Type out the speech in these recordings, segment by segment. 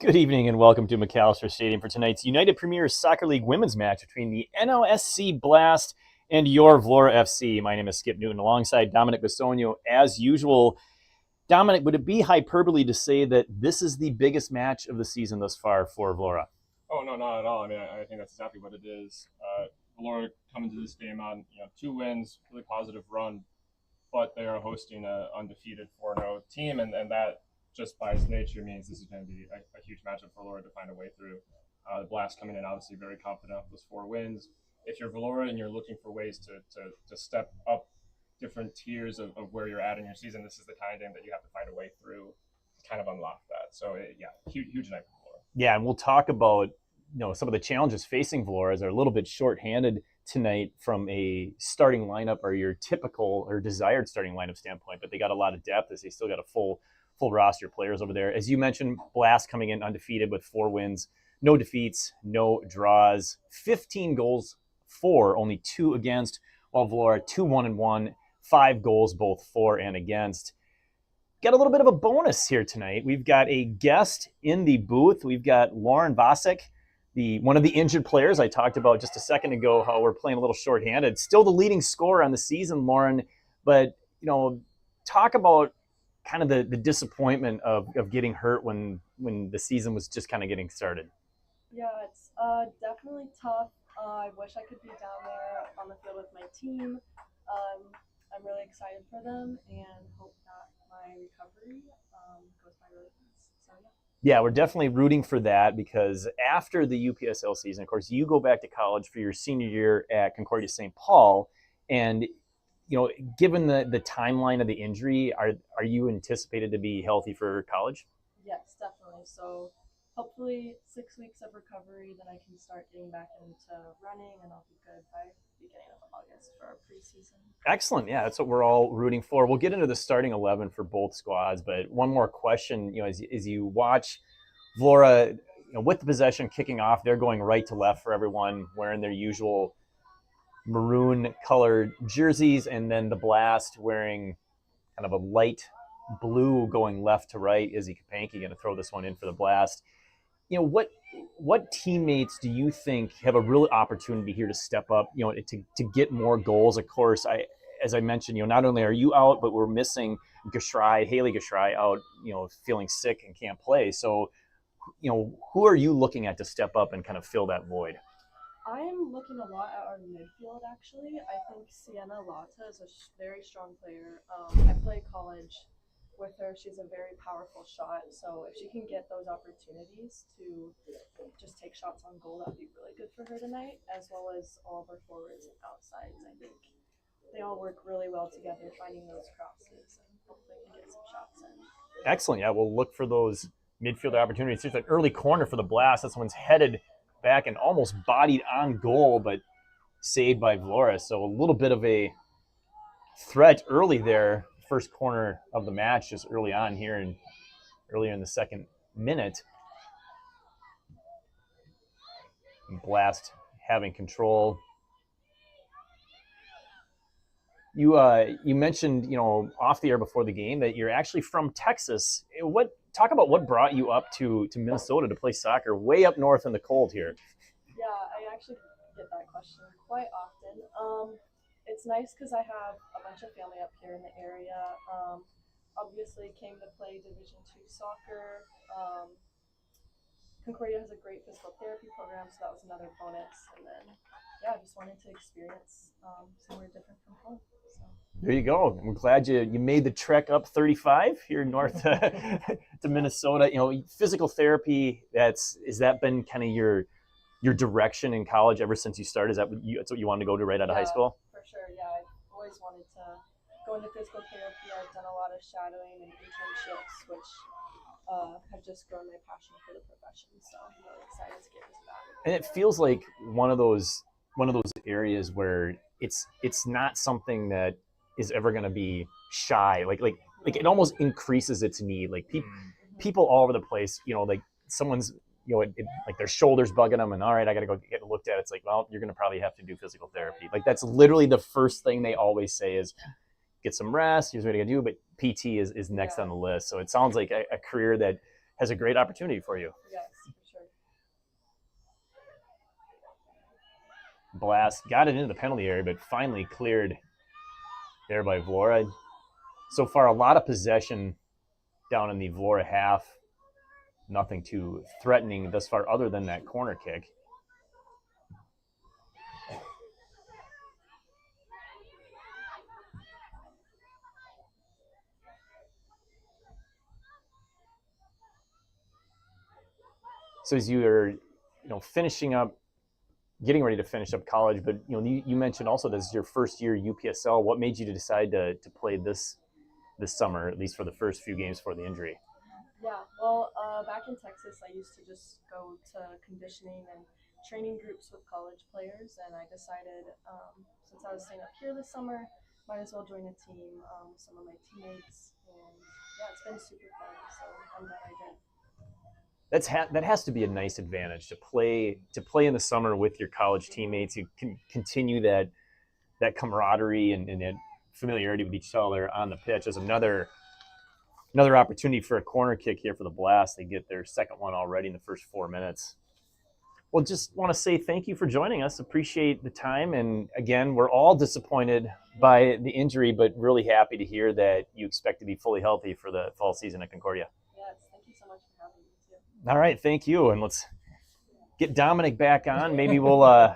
Good evening and welcome to Macalester Stadium for tonight's United Premier Soccer League women's match between the NOSC Blast and your Vlora FC. My name is Skip Newton alongside Dominic Bissonio as usual. Dominic, would it be hyperbole to say that this is the biggest match of the season thus far for Vlora? Oh, no, not at all. I mean, I think that's exactly what it is. Vlora coming to this game on 2 wins, really positive run, but they are hosting an undefeated 4-0 team, and that just by its nature means this is going to be a huge matchup for Vlora to find a way through. The Blast coming in obviously very confident with those 4 wins. If you're Vlora and you're looking for ways to step up different tiers of where you're at in your season, this is the kind of game that you have to find a way through to kind of unlock that. So, huge night for Vlora. Yeah, and we'll talk about some of the challenges facing Vlora as they're a little bit shorthanded tonight from a starting lineup or your typical or desired starting lineup standpoint, but they got a lot of depth as they still got a full roster of players over there. As you mentioned, Blast coming in undefeated with 4 wins, no defeats, no draws, 15 goals for, only 2 against, while Vlora 2-1-1, 5 goals both for and against. Got a little bit of a bonus here tonight. We've got a guest in the booth. We've got Lauren Vasek, one of the injured players I talked about just a second ago, how we're playing a little shorthanded. Still the leading scorer on the season, Lauren, but talk about kind of the disappointment of getting hurt when the season was just kind of getting started. Yeah, it's definitely tough. I wish I could be down there on the field with my team. I'm really excited for them and hope that my recovery goes by really fast. So, yeah. Yeah, we're definitely rooting for that because after the UPSL season, of course, you go back to college for your senior year at Concordia St. Paul. And, given the timeline of the injury, are you anticipated to be healthy for college? Yes, definitely. So hopefully 6 weeks of recovery, then I can start getting back into running and I'll be good by beginning of August for our preseason. Excellent. Yeah, that's what we're all rooting for. We'll get into the starting 11 for both squads, but one more question, as you watch Vlora, with the possession kicking off, they're going right to left for everyone, wearing their usual maroon colored jerseys, and then the Blast wearing kind of a light blue going left to right. Izzy Kapanki going to throw this one in for the Blast. What teammates do you think have a real opportunity here to step up, to get more goals? Of course, as I mentioned, not only are you out, but we're missing Haley Gashrai out, feeling sick and can't play. So, who are you looking at to step up and kind of fill that void? I'm looking a lot at our midfield, actually. I think Sienna Lata is a very strong player. I play college with her. She's a very powerful shot. So if she can get those opportunities to just take shots on goal, that would be really good for her tonight, as well as all of our forwards and outsides. I think they all work really well together, finding those crosses, and hopefully can get some shots in. Excellent. Yeah, we'll look for those midfield opportunities. There's an early corner for the Blast. This one's headed back and almost bodied on goal, but saved by Vlora. So a little bit of a threat early there. First corner of the match just early on here and earlier in the second minute. Blast having control. You mentioned, off the air before the game that you're actually from Texas. Talk about what brought you up to Minnesota to play soccer way up north in the cold here. Yeah, I actually get that question quite often. It's nice because I have a bunch of family up here in the area. Obviously came to play Division II soccer. Concordia has a great physical therapy program, so that was another bonus. And then, I just wanted to experience somewhere different from home. So. There you go. I'm glad you made the trek up 35 here north to Minnesota. Physical therapy, has that been kind of your direction in college ever since you started? That's what you wanted to go to right out of high school? For sure, yeah. I've always wanted to go into physical therapy. I've done a lot of shadowing and internships, which have just grown my passion for the profession. So I'm really excited to get into that. And it feels like one of those areas where it's not something that is ever going to be shy. Like it almost increases its need. Like people all over the place, like someone's, like their shoulders bugging them and all right, I got to go get looked at. It's like, well, you're going to probably have to do physical therapy. Like that's literally the first thing they always say is get some rest. Here's what you got to do. But PT is next on the list. So it sounds like a career that has a great opportunity for you. Yes, for sure. Blast got it into the penalty area, but finally cleared there by Vlora. So far, a lot of possession down in the Vlora half. Nothing too threatening thus far other than that corner kick. So as you are, finishing up, getting ready to finish up college, but you mentioned also this is your first year UPSL. What made you to decide to play this summer, at least for the first few games before the injury? Yeah, well, back in Texas, I used to just go to conditioning and training groups with college players, and I decided since I was staying up here this summer, might as well join a team with some of my teammates, and yeah, it's been super fun, so I'm glad I did. That has to be a nice advantage to play in the summer with your college teammates. You can continue that camaraderie and that familiarity with each other on the pitch. As another opportunity for a corner kick here for the Blast. They get their second one already in the first 4 minutes. Well, just want to say thank you for joining us. Appreciate the time. And again, we're all disappointed by the injury, but really happy to hear that you expect to be fully healthy for the fall season at Concordia. Yes, thank you so much for having me too. All right, thank you. And let's get Dominic back on. Maybe we'll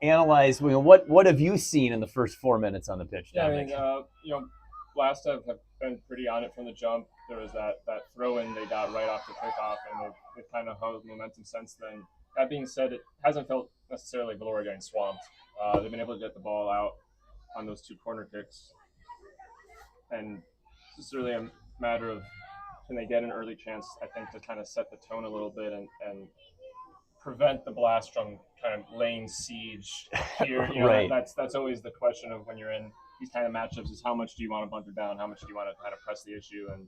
analyze what have you seen in the first 4 minutes on the pitch, Dominic? Yeah, Blast have been pretty on it from the jump. There was that throw-in they got right off the kickoff, and they've kind of held momentum since then. That being said, it hasn't felt necessarily Vlora getting swamped. They've been able to get the ball out on those 2 corner kicks, and it's just really a matter of can they get an early chance, I think, to kind of set the tone a little bit and prevent the Blast from kind of laying siege here. Right. That's always the question of when you're in these kind of matchups is how much do you want to bunker down, how much do you want to kind of press the issue, and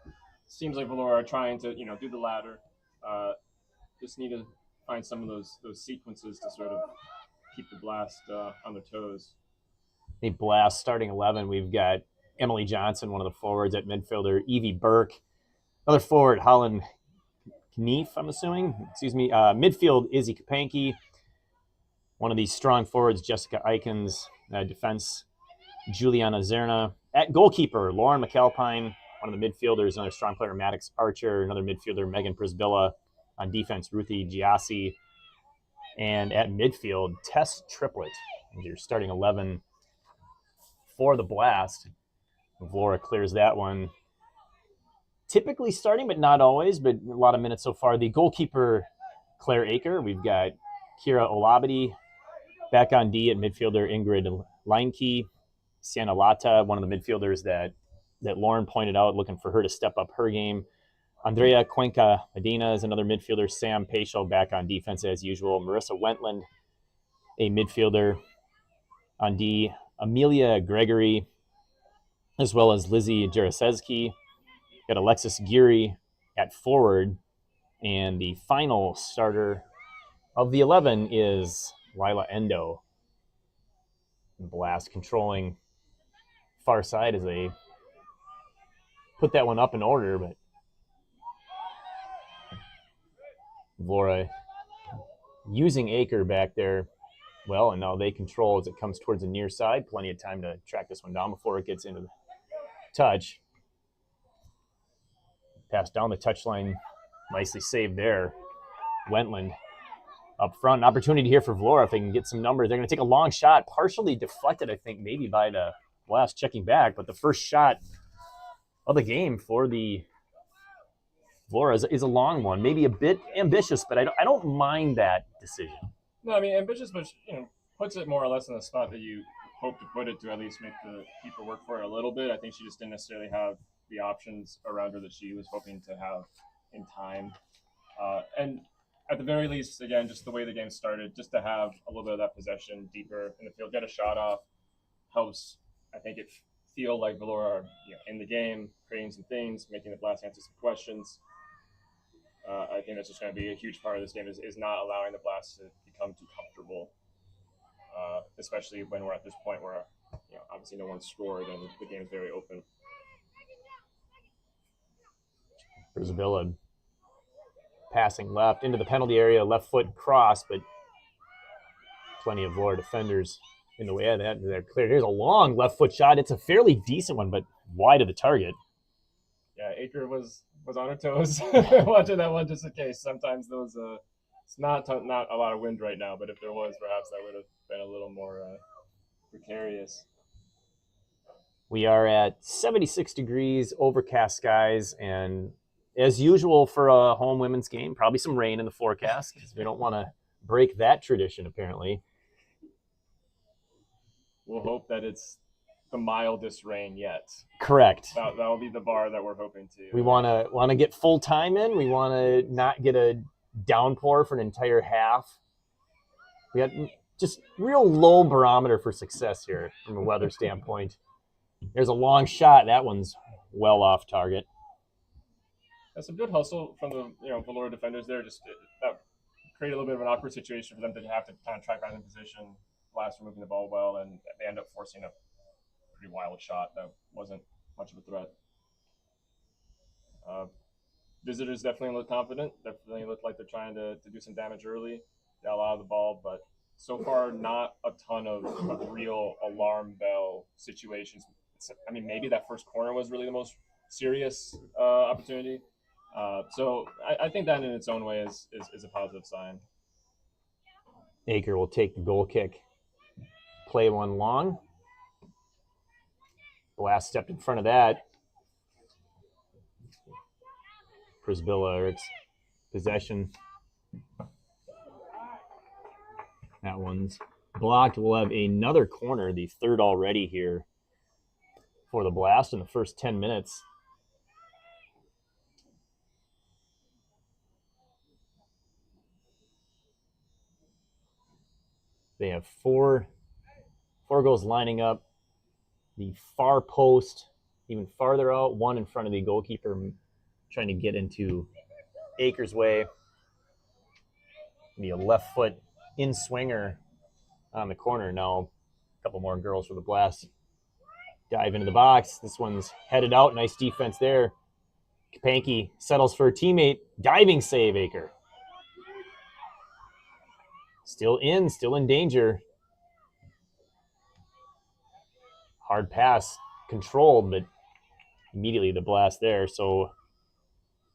it seems like Vlora are trying to do the latter. Just need to find some of those sequences to sort of keep the Blast on their toes. The Blast starting 11, we've got Emily Johnson, one of the forwards at midfielder, Evie Burke, another forward, Holland Kneef, I'm assuming. Midfield, Izzy Kapanke. One of these strong forwards, Jessica Eikens. Defense, Juliana Zerna. At goalkeeper, Lauren McAlpine. One of the midfielders, another strong player, Maddox Archer. Another midfielder, Megan Prisbilla. On defense, Ruthie Giassi. And at midfield, Tess Triplett. You're starting 11 for the Blast. Vlora clears that one. Typically starting, but not always, but a lot of minutes so far. The goalkeeper, Claire Aker. We've got Kira Olabidi back on D at midfielder, Ingrid Leinke. Sienna Lata, one of the midfielders that Lauren pointed out, looking for her to step up her game. Andrea Cuenca Medina is another midfielder. Sam Paschal back on defense as usual. Marissa Wentland, a midfielder on D. Amelia Gregory, as well as Lizzie Jarosezki. Got Alexis Geary at forward. And the final starter of the 11 is Lila Endo. Blast controlling far side as they put that one up in order, but Vlora using Aker back there well, and now they control as it comes towards the near side. Plenty of time to track this one down before it gets into the touch. Pass down the touchline, nicely saved there. Wentland up front. An opportunity here for Vlora if they can get some numbers. They're going to take a long shot, partially deflected, I think, maybe by the Blast checking back, but the first shot of the game for the Vlora is a long one, maybe a bit ambitious, but I don't mind that decision. No, I mean ambitious, but puts it more or less in the spot that you hope to put it to at least make the keeper work for it a little bit. I think she just didn't necessarily have the options around her that she was hoping to have in time, and at the very least, again, just the way the game started, just to have a little bit of that possession deeper in the field, get a shot off, helps. I think it feel like Vlora are in the game, creating some things, making the Blast answer some questions. I think that's just going to be a huge part of this game is not allowing the Blast to become too comfortable, especially when we're at this point where obviously no one scored and the game is very open. Brzbilla passing left into the penalty area, left foot cross, but plenty of Vlora defenders in the way of that. They're clear. Here's a long left foot shot. It's a fairly decent one, but wide of the target. Yeah, Aker was on her toes watching that one just in case. Sometimes those it's not a lot of wind right now, but if there was, perhaps that would have been a little more precarious. We are at 76 degrees, overcast skies, and as usual for a home women's game, probably some rain in the forecast because we don't want to break that tradition, apparently. We'll hope that it's the mildest rain yet. Correct. That'll be the bar that we're hoping to. We want to get full time in. We want to not get a downpour for an entire half. We got just real low barometer for success here from a weather standpoint. There's a long shot. That one's well off target. That's a good hustle from the Vlora defenders there. Just that created a little bit of an awkward situation for them to have to kind of track back in position, blast removing the ball well, and they end up forcing a pretty wild shot that wasn't much of a threat. Visitors definitely look confident. Definitely look like they're trying to do some damage early. They got a lot of the ball, but so far not a ton of real alarm bell situations. I mean, maybe that first corner was really the most serious opportunity. So I think that in its own way is a positive sign. Aker will take the goal kick. Play one long. Blast stepped in front of that. Brzbilla, it's possession. That one's blocked. We'll have another corner, the third already here for the Blast in the first 10 minutes. They have four goals lining up. The far post, even farther out, one in front of the goalkeeper, trying to get into Aker's way. The left foot in swinger on the corner. Now a couple more girls for the Blast. Dive into the box. This one's headed out. Nice defense there. Kapanke settles for a teammate. Diving save, Aker. Still in danger. Hard pass, controlled, but immediately the Blast there. So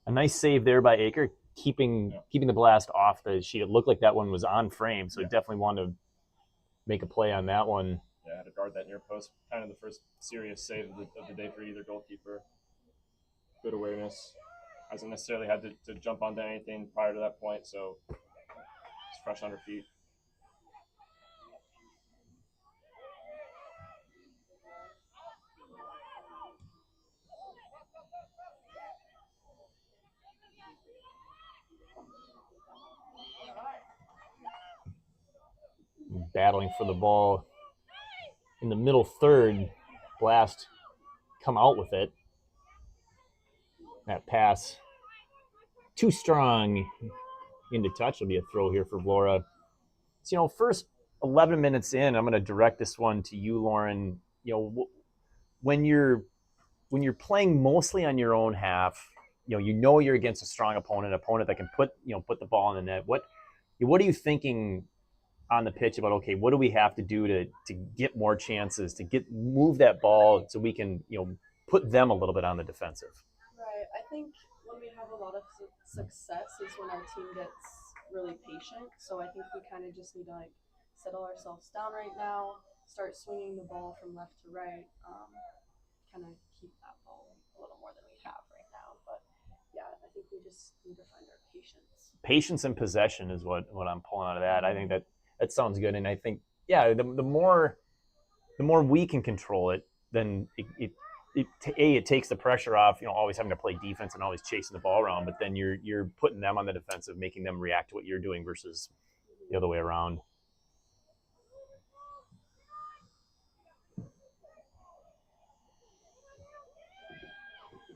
a nice save there by Aker, keeping the Blast off the sheet. It looked like that one was on frame, so definitely wanted to make a play on that one. Yeah, had to guard that near post. Kind of the first serious save of the day for either goalkeeper. Good awareness. Hasn't necessarily had to jump onto anything prior to that point, so it's fresh on her feet. Battling for the ball in the middle third. Blast come out with it. That pass too strong into touch. Will be a throw here for Vlora. So, first 11 minutes in, I'm going to direct this one to you, Lauren. When you're playing mostly on your own half, you're against a strong opponent that can put the ball in the net. What are you thinking on the pitch about, okay, what do we have to do to get more chances, to move that ball so we can, put them a little bit on the defensive? Right. I think when we have a lot of success is when our team gets really patient. So I think we kind of just need to settle ourselves down right now, start swinging the ball from left to right, kind of keep that ball a little more than we have right now. But yeah, I think we just need to find our patience. Patience and possession is what I'm pulling out of that. I think that sounds good, and I think the more we can control it, then it takes the pressure off. Always having to play defense and always chasing the ball around, but then you're putting them on the defensive, making them react to what you're doing versus the other way around.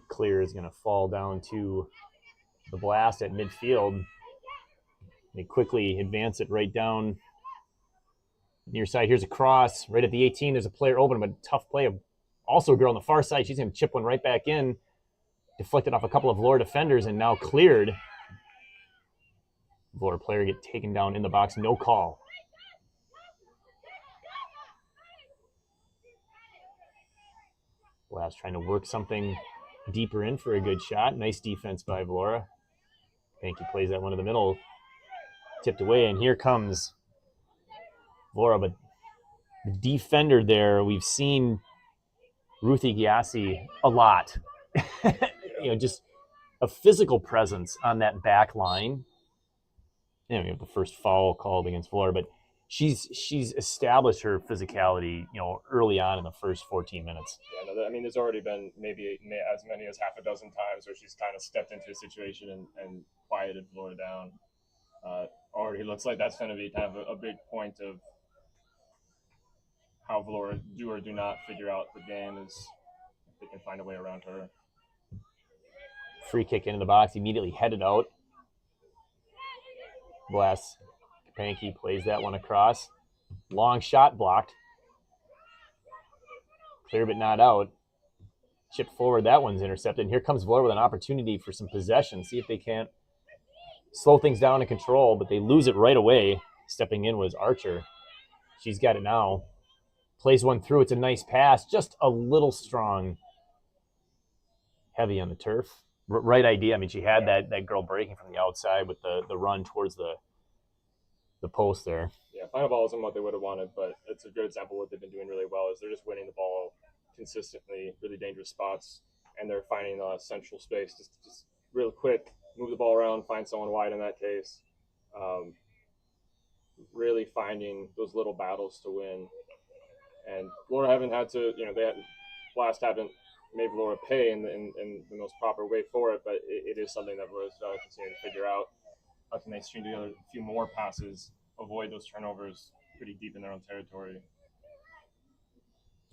Clear is going to fall down to the Blast at midfield. They quickly advance it right down near side. Here's a cross right at the 18. There's a player open, but tough play. Also a girl on the far side. She's going to chip one right back in. deflected off a couple of Vlora defenders and now cleared. Vlora player get taken down in the box, no call. Blast trying to work something deeper in for a good shot. Nice defense by Vlora. Banky plays that one to the middle, tipped away, and here comes Vlora, but the defender there, we've seen Ruthie Gyasi a lot. Just a physical presence on that back line. We have the first foul called against Vlora, but she's established her physicality, early on in the first 14 minutes. Yeah, no, I mean, there's already been maybe as many as half a dozen times where she's kind of stepped into a situation and quieted Vlora down. Already looks like that's going to be kind of a big point of how Vlora do or do not figure out the game, is if they can find a way around her. Free kick into the box, immediately headed out. Blast. Kapanki plays that one across. Long shot blocked. Clear but not out. Chip forward, that one's intercepted. And here comes Vlora with an opportunity for some possession. See if they can't slow things down and control, but they lose it right away. Stepping in was Archer. She's got it now. Plays one through. It's a nice pass. Just a little strong. Heavy on the turf. Right idea. I mean, she had that girl breaking from the outside with the run towards the post there. Yeah, final ball isn't what they would have wanted, but it's a good example of what they've been doing really well is they're just winning the ball consistently, really dangerous spots, and they're finding central space. Just real quick, move the ball around, find someone wide in that case. Really finding those little battles to win. And Vlora haven't had to, Blast haven't made Vlora pay in the most proper way for it, but it is something that Vlora's continuing to figure out. How can they string together a few more passes, avoid those turnovers pretty deep in their own territory?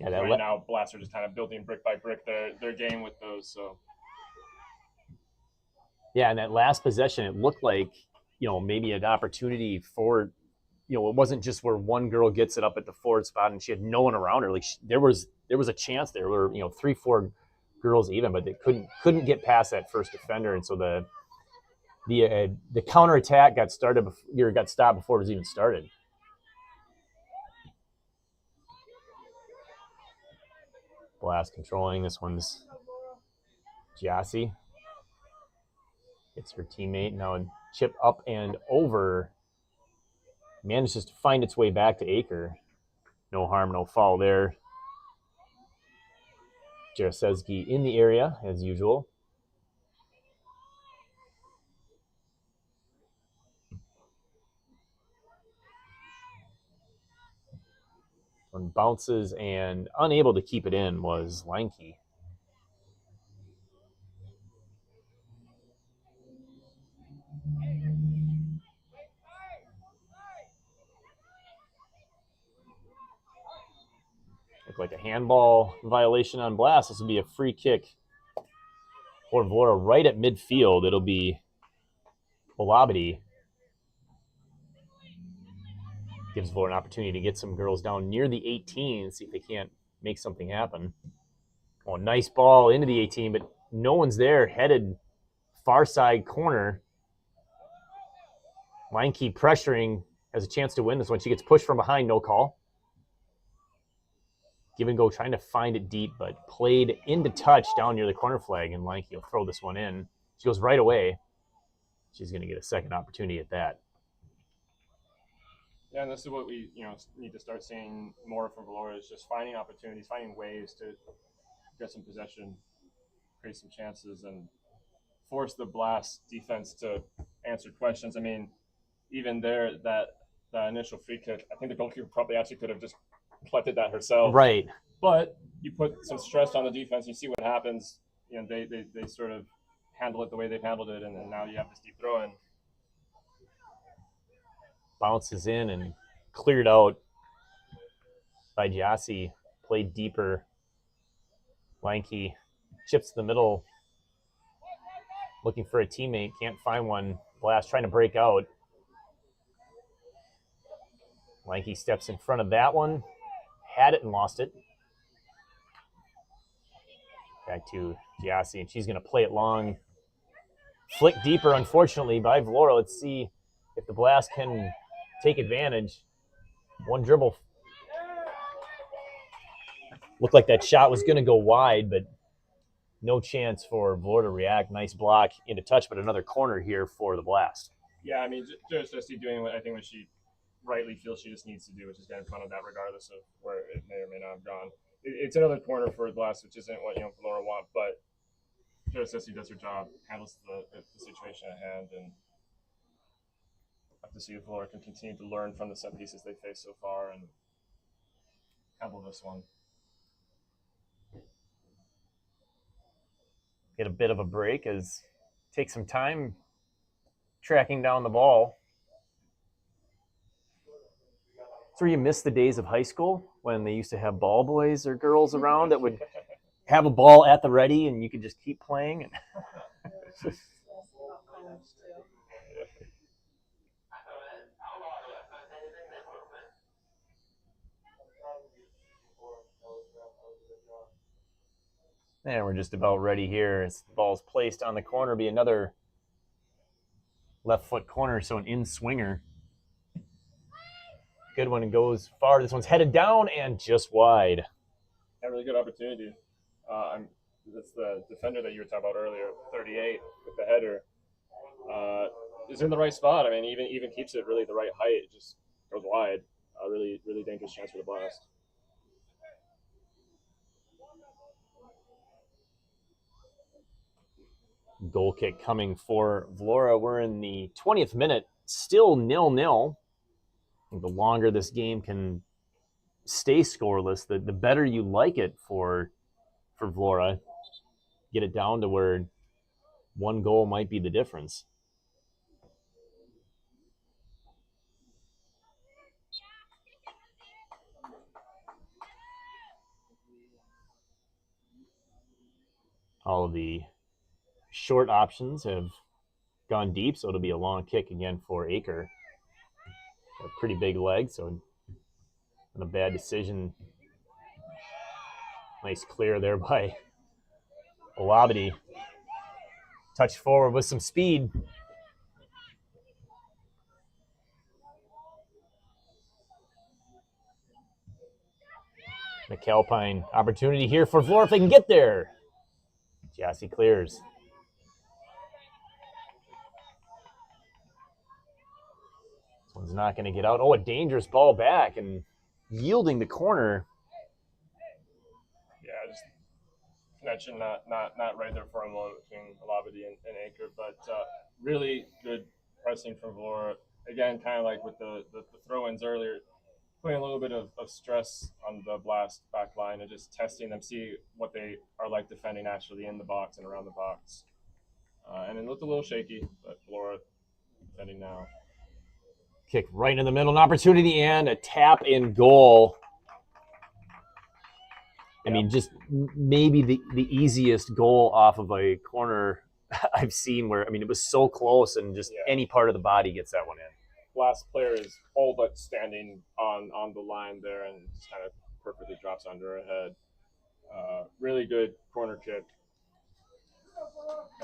Yeah, right now, Blast are just kind of building brick by brick their game with those. So. Yeah, and that last possession, it looked like, maybe an opportunity for, it wasn't just where one girl gets it up at the forward spot and she had no one around her. Like there was a chance there were 3-4 girls even, but they couldn't get past that first defender, and so the counterattack got stopped before it was even started. Blast controlling. This one's Gyasi. It's her teammate. Now a chip up and over. Manages to find its way back to Aker. No harm, no foul there. Jarosevsky in the area, as usual. One bounces and unable to keep it in was Lanky. Looked like a handball violation on Blast. This will be a free kick for Vlora right at midfield. It'll be Olabidi. Gives Vlora an opportunity to get some girls down near the 18, see if they can't make something happen. Oh, nice ball into the 18, but no one's there. Headed far side corner. Lanky pressuring, has a chance to win this one. She gets pushed from behind, no call. Give and go, trying to find it deep, but played into touch down near the corner flag, and Lanky will throw this one in. She goes right away. She's going to get a second opportunity at that. Yeah, and this is what we need to start seeing more from Vlora, is just finding opportunities, finding ways to get some possession, create some chances, and force the Blast defense to answer questions. I mean, even there, that initial free kick, I think the goalkeeper probably actually could have just collected that herself. Right. But you put some stress on the defense, you see what happens. They sort of handle it the way they've handled it, and then now you have this deep throw in. Bounces in and cleared out by Gyasi. Played deeper. Lanky chips to the middle. Looking for a teammate. Can't find one. Blast trying to break out. Lanky steps in front of that one. Had it and lost it. Back to Giassi, and she's going to play it long. Flick deeper, unfortunately, by Vlora. Let's see if the Blast can take advantage. One dribble. Looked like that shot was going to go wide, but no chance for Vlora to react. Nice block into touch, but another corner here for the Blast. Yeah, I mean, just doing what she rightly feels she just needs to do, which is get in front of that regardless of where it may or may not have gone. It's another corner for the Blast, which isn't what Vlora want, but Josessi does her job, handles the situation at hand, and have to see if Vlora can continue to learn from the set pieces they faced so far and handle this one. Get a bit of a break as take some time tracking down the ball. It's where you miss the days of high school when they used to have ball boys or girls around that would have a ball at the ready and you could just keep playing. And we're just about ready here as the ball's placed on the corner. Be another left foot corner, so an in-swinger. Good one and goes far. This one's headed down and just wide. A really good opportunity. That's the defender that you were talking about earlier, 38 with the header. Is in the right spot. I mean, even keeps it really the right height. It just goes wide. A really, really dangerous chance for the Blast. Goal kick coming for Vlora. We're in the 20th minute, still 0-0. The longer this game can stay scoreless, the better you like it for Vlora. Get it down to where one goal might be the difference. All of the short options have gone deep, so it'll be a long kick again for Aker. A pretty big leg, so not a bad decision. Nice clear there by Olabidi. Touch forward with some speed. McAlpine, opportunity here for Vlora if they can get there. Jassy clears. This one's not going to get out. Oh, a dangerous ball back and yielding the corner. Yeah, just connection not right there for a moment between Olabidi and Aker, but really good pressing from Vlora. Again, kind of like with the throw-ins earlier, putting a little bit of stress on the Blast back line and just testing them, see what they are like defending actually in the box and around the box. And it looked a little shaky, but Vlora defending now. Kick right in the middle, an opportunity and a tap in goal. I mean, just maybe the easiest goal off of a corner I've seen where, I mean, it was so close and just any part of the body gets that one in. Last player is all but standing on the line there and just kind of perfectly drops under her head. Really good corner kick.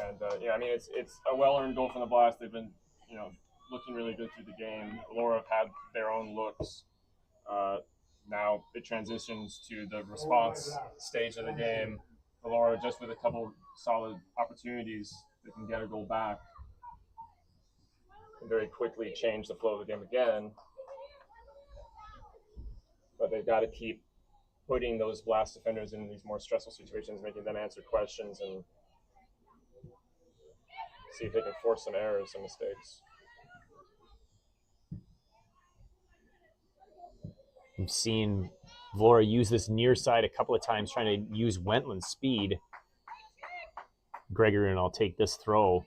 And, I mean, it's a well-earned goal from the Blast. They've been, looking really good through the game. Vlora have had their own looks. Now it transitions to the response stage of the game. Vlora, just with a couple solid opportunities, they can get a goal back and very quickly change the flow of the game again. But they've got to keep putting those Blast defenders in these more stressful situations, making them answer questions and see if they can force some errors, some mistakes. We've seen Vlora use this near side a couple of times, trying to use Wentland's speed. Gregory and I'll take this throw.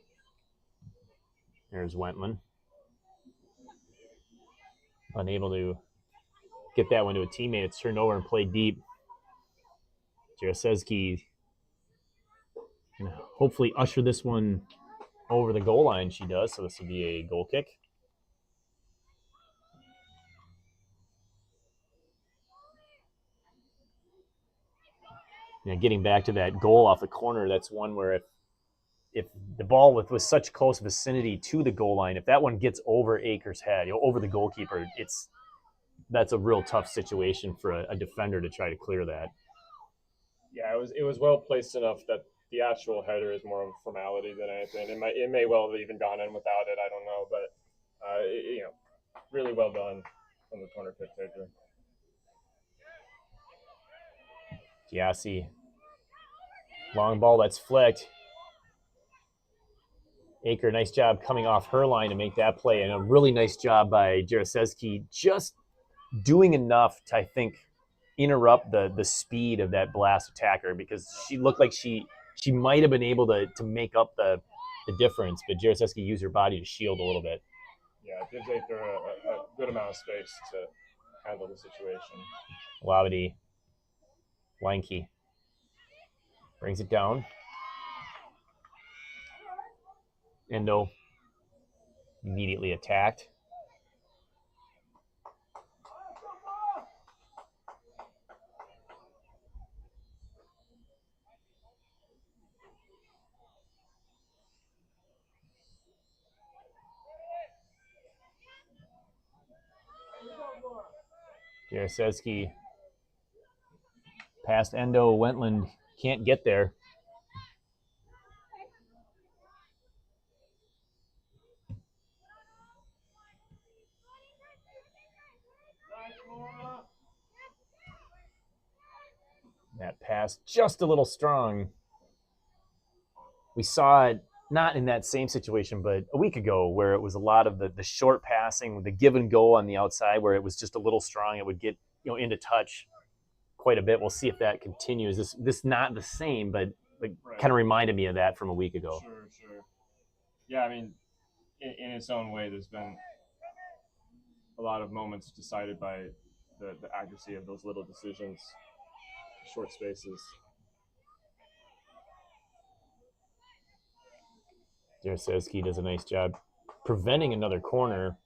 There's Wentland. Unable to get that one to a teammate. It's turned over and played deep. Jaroszewski can hopefully usher this one over the goal line. She does, so this will be a goal kick. Getting back to that goal off the corner, that's one where if the ball with such close vicinity to the goal line, if that one gets over Akers' head, over the goalkeeper, that's a real tough situation for a defender to try to clear that. Yeah, it was well placed enough that the actual header is more of a formality than anything. It may well have even gone in without it. I don't know, but really well done from the corner kick taker. Giassi. Long ball that's flicked. Aker, nice job coming off her line to make that play, and a really nice job by Jaroszewski just doing enough to, I think, interrupt the speed of that blast attacker, because she looked like she might have been able to make up the difference, but Jaroszewski used her body to shield a little bit. Yeah, it gives Aker a good amount of space to handle the situation. Lavity. Lanky. Brings it down. Endo immediately attacked. Jaroszewski past Endo. Wentland can't get there. That pass just a little strong. We saw it not in that same situation, but a week ago, where it was a lot of the short passing with the give and go on the outside, where it was just a little strong. It would get into touch quite a bit. We'll see if that continues. This not the same, but right. Kind of reminded me of that from a week ago. Sure. Yeah, I mean, in its own way, there's been a lot of moments decided by the accuracy of those little decisions, short spaces. Jaroszewski does a nice job preventing another corner,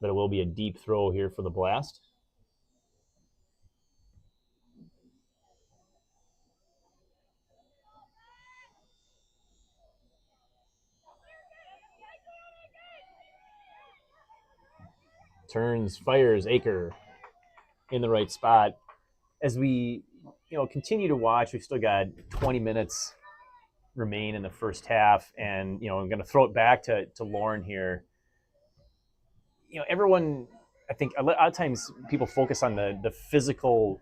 but it will be a deep throw here for the Blast. Turns, fires, Aker in the right spot. As we continue to watch, we've still got 20 minutes remain in the first half, and I'm going to throw it back to Lauren here. Everyone, I think a lot of times people focus on the physical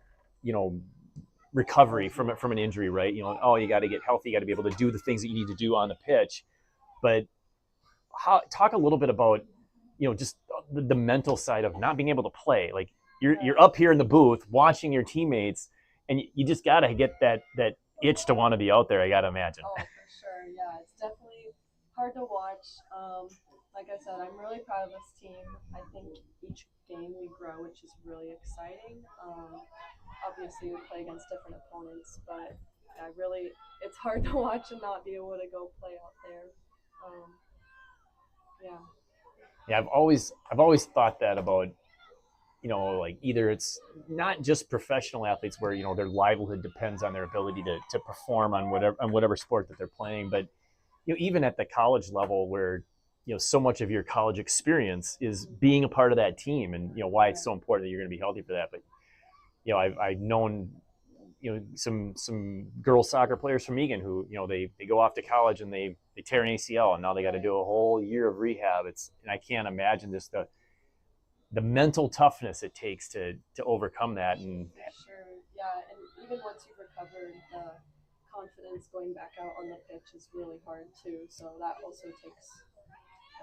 recovery from an injury, right? You got to get healthy, you got to be able to do the things that you need to do on the pitch, but talk a little bit about just the mental side of not being able to play. Like you're up here in the booth watching your teammates, and you just got to get that itch to want to be out there, I gotta imagine. Oh, for sure. Yeah, it's definitely hard to watch. Like I said, I'm really proud of this team. I think each game we grow, which is really exciting. Obviously, we play against different opponents, but it's hard to watch and not be able to go play out there. Yeah, I've always thought that about like either it's not just professional athletes where their livelihood depends on their ability to perform on whatever sport that they're playing, but even at the college level where so much of your college experience is being a part of that team, and why it's so important that you're going to be healthy for that. But I've known some girls soccer players from Egan who they go off to college and they tear an ACL, and now they got to do a whole year of rehab. And I can't imagine just the mental toughness it takes to overcome that. And sure, yeah, and even once you've recovered, the confidence going back out on the pitch is really hard too. So that also takes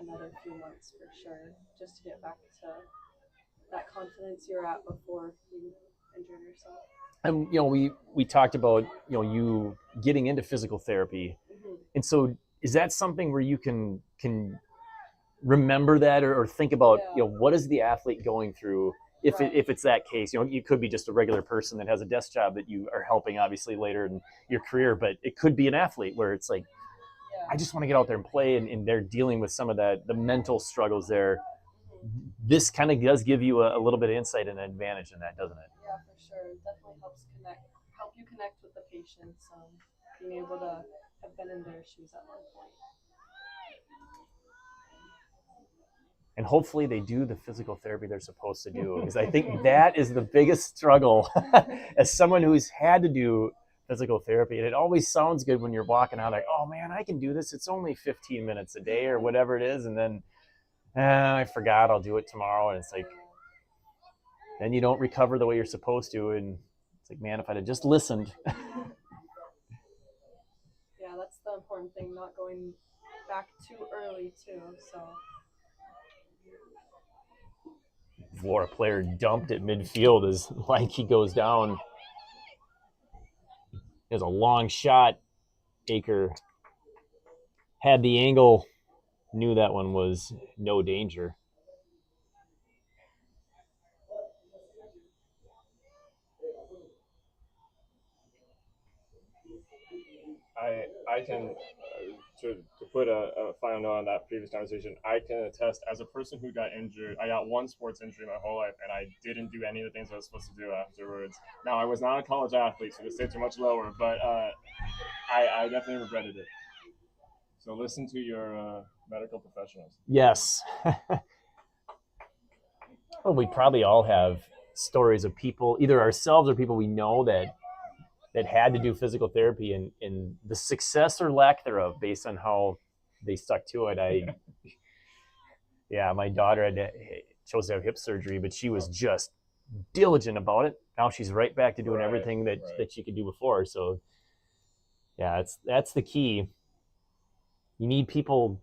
another few months for sure, just to get back to that confidence you're at before you injured yourself. And we talked about you getting into physical therapy, and so is that something where you can remember that or think about what is the athlete going through if it's that case? You could be just a regular person that has a desk job that you are helping obviously later in your career, but it could be an athlete where it's like, I just want to get out there and play, and they're dealing with some of the mental struggles there. This kind of does give you a little bit of insight and advantage in that, doesn't it? Yeah, for sure. It definitely help you connect with the patients. Being able to have been in their shoes at one point. And hopefully they do the physical therapy they're supposed to do, because I think that is the biggest struggle as someone who's had to do physical therapy. And it always sounds good when you're walking out like, oh man, I can do this. It's only 15 minutes a day or whatever it is. And then I forgot, I'll do it tomorrow. And it's like, then you don't recover the way you're supposed to. And it's like, man, if I'd have just listened. Yeah, that's the important thing, not going back too early too. So. Vlora player dumped at midfield as Lanky goes down. There's a long shot. Aker had the angle, knew that one was no danger. I can to put a final note on that previous conversation. I can attest, as a person who got injured, I got one sports injury my whole life, and I didn't do any of the things I was supposed to do afterwards. Now, I was not a college athlete, so the stakes are much lower, but I definitely regretted it. So listen to your medical professionals. Yes. Well, we probably all have stories of people, either ourselves or people we know that had to do physical therapy, and the success or lack thereof based on how they stuck to it. My daughter chose to have hip surgery, but she was just diligent about it. Now she's right back to doing everything that she could do before. So yeah, that's the key. You need people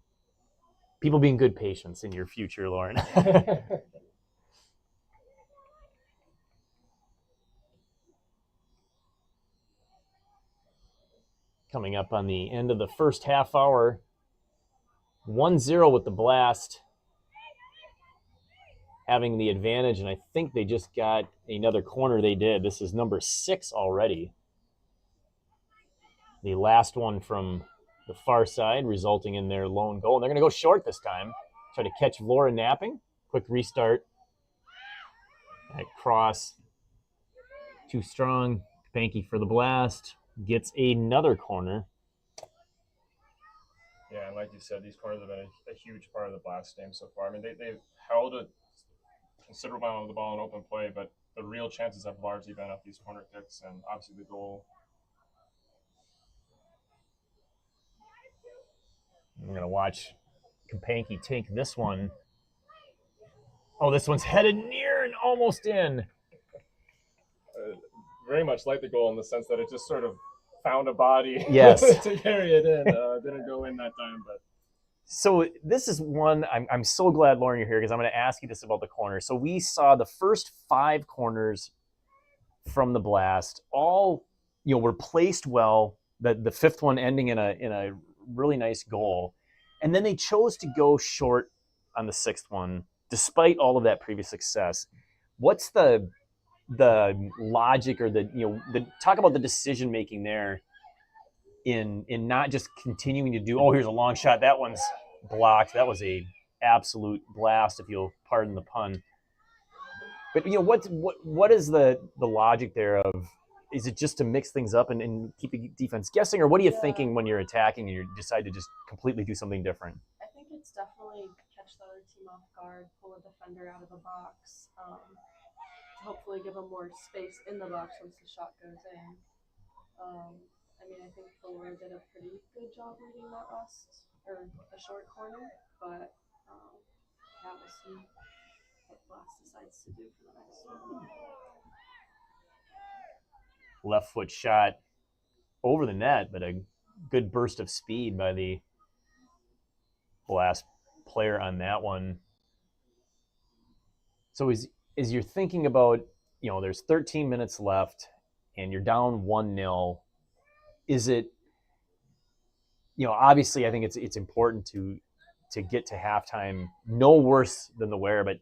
being good patients in your future, Lauren. Coming up on the end of the first half hour, 1-0 with the Blast having the advantage, and I think they just got another corner. They did. This is number 6 already. The last one from the far side, resulting in their lone goal. And they're going to go short this time. Try to catch Vlora napping. Quick restart. That cross. Too strong. Panky for the Blast. Gets another corner. Yeah, and like you said, these corners have been a huge part of the Blast game so far. I mean, they've held a considerable amount of the ball in open play, but the real chances have largely been off these corner kicks and obviously the goal. We're going to watch Kapanki take this one. Oh, this one's headed near and almost in. Very much like the goal in the sense that it just sort of found a body yes. to carry it in. Didn't go in that time, but. So this is one, I'm so glad, Lauren, you're here, because I'm going to ask you this about the corner. So we saw the first 5 corners from the Blast, all were placed well. The 5th one ending in a really nice goal, and then they chose to go short on the 6th one, despite all of that previous success. What's the logic or the talk about the decision making there in not just continuing to do, oh, here's a long shot, that one's blocked, that was a absolute blast, if you'll pardon the pun. But what is the logic there of, is it just to mix things up and keep the defense guessing, or what are you thinking when you're attacking and you decide to just completely do something different? I think it's definitely catch the other team off guard, pull a defender out of the box, hopefully give them more space in the box once the shot goes in. I think Vlora did a pretty good job reading that the short corner, but we'll see what Blast decides to do for the next one. Left foot shot over the net, but a good burst of speed by the Blast player on that one. So as you're thinking about, there's 13 minutes left and you're down 1-0, is it, obviously I think it's important to get to halftime no worse than the wear, but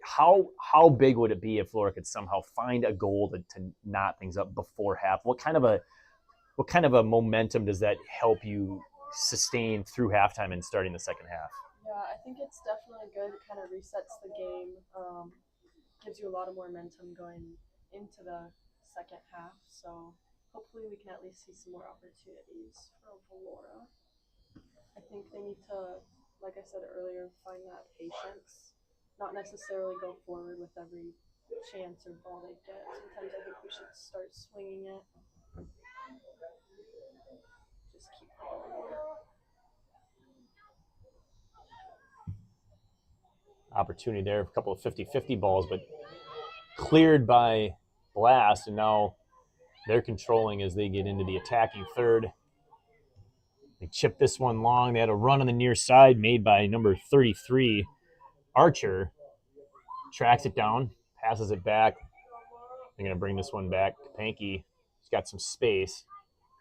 how big would it be if Vlora could somehow find a goal to knot things up before half? What kind of a momentum does that help you sustain through halftime and starting the second half? Yeah, I think it's definitely good. It kind of resets the game, gives you a lot of momentum going into the second half. So hopefully we can at least see some more opportunities for Vlora. I think they need to, like I said earlier, find that patience. Not necessarily go forward with every chance or ball they get. Sometimes I think we should start swinging it. Just keep going. Opportunity there, a couple of 50-50 balls, but cleared by Blast, and now they're controlling as they get into the attacking third. They chipped this one long. They had a run on the near side made by number 33, Archer. Tracks it down, passes it back. They're going to bring this one back. Panky, he's got some space.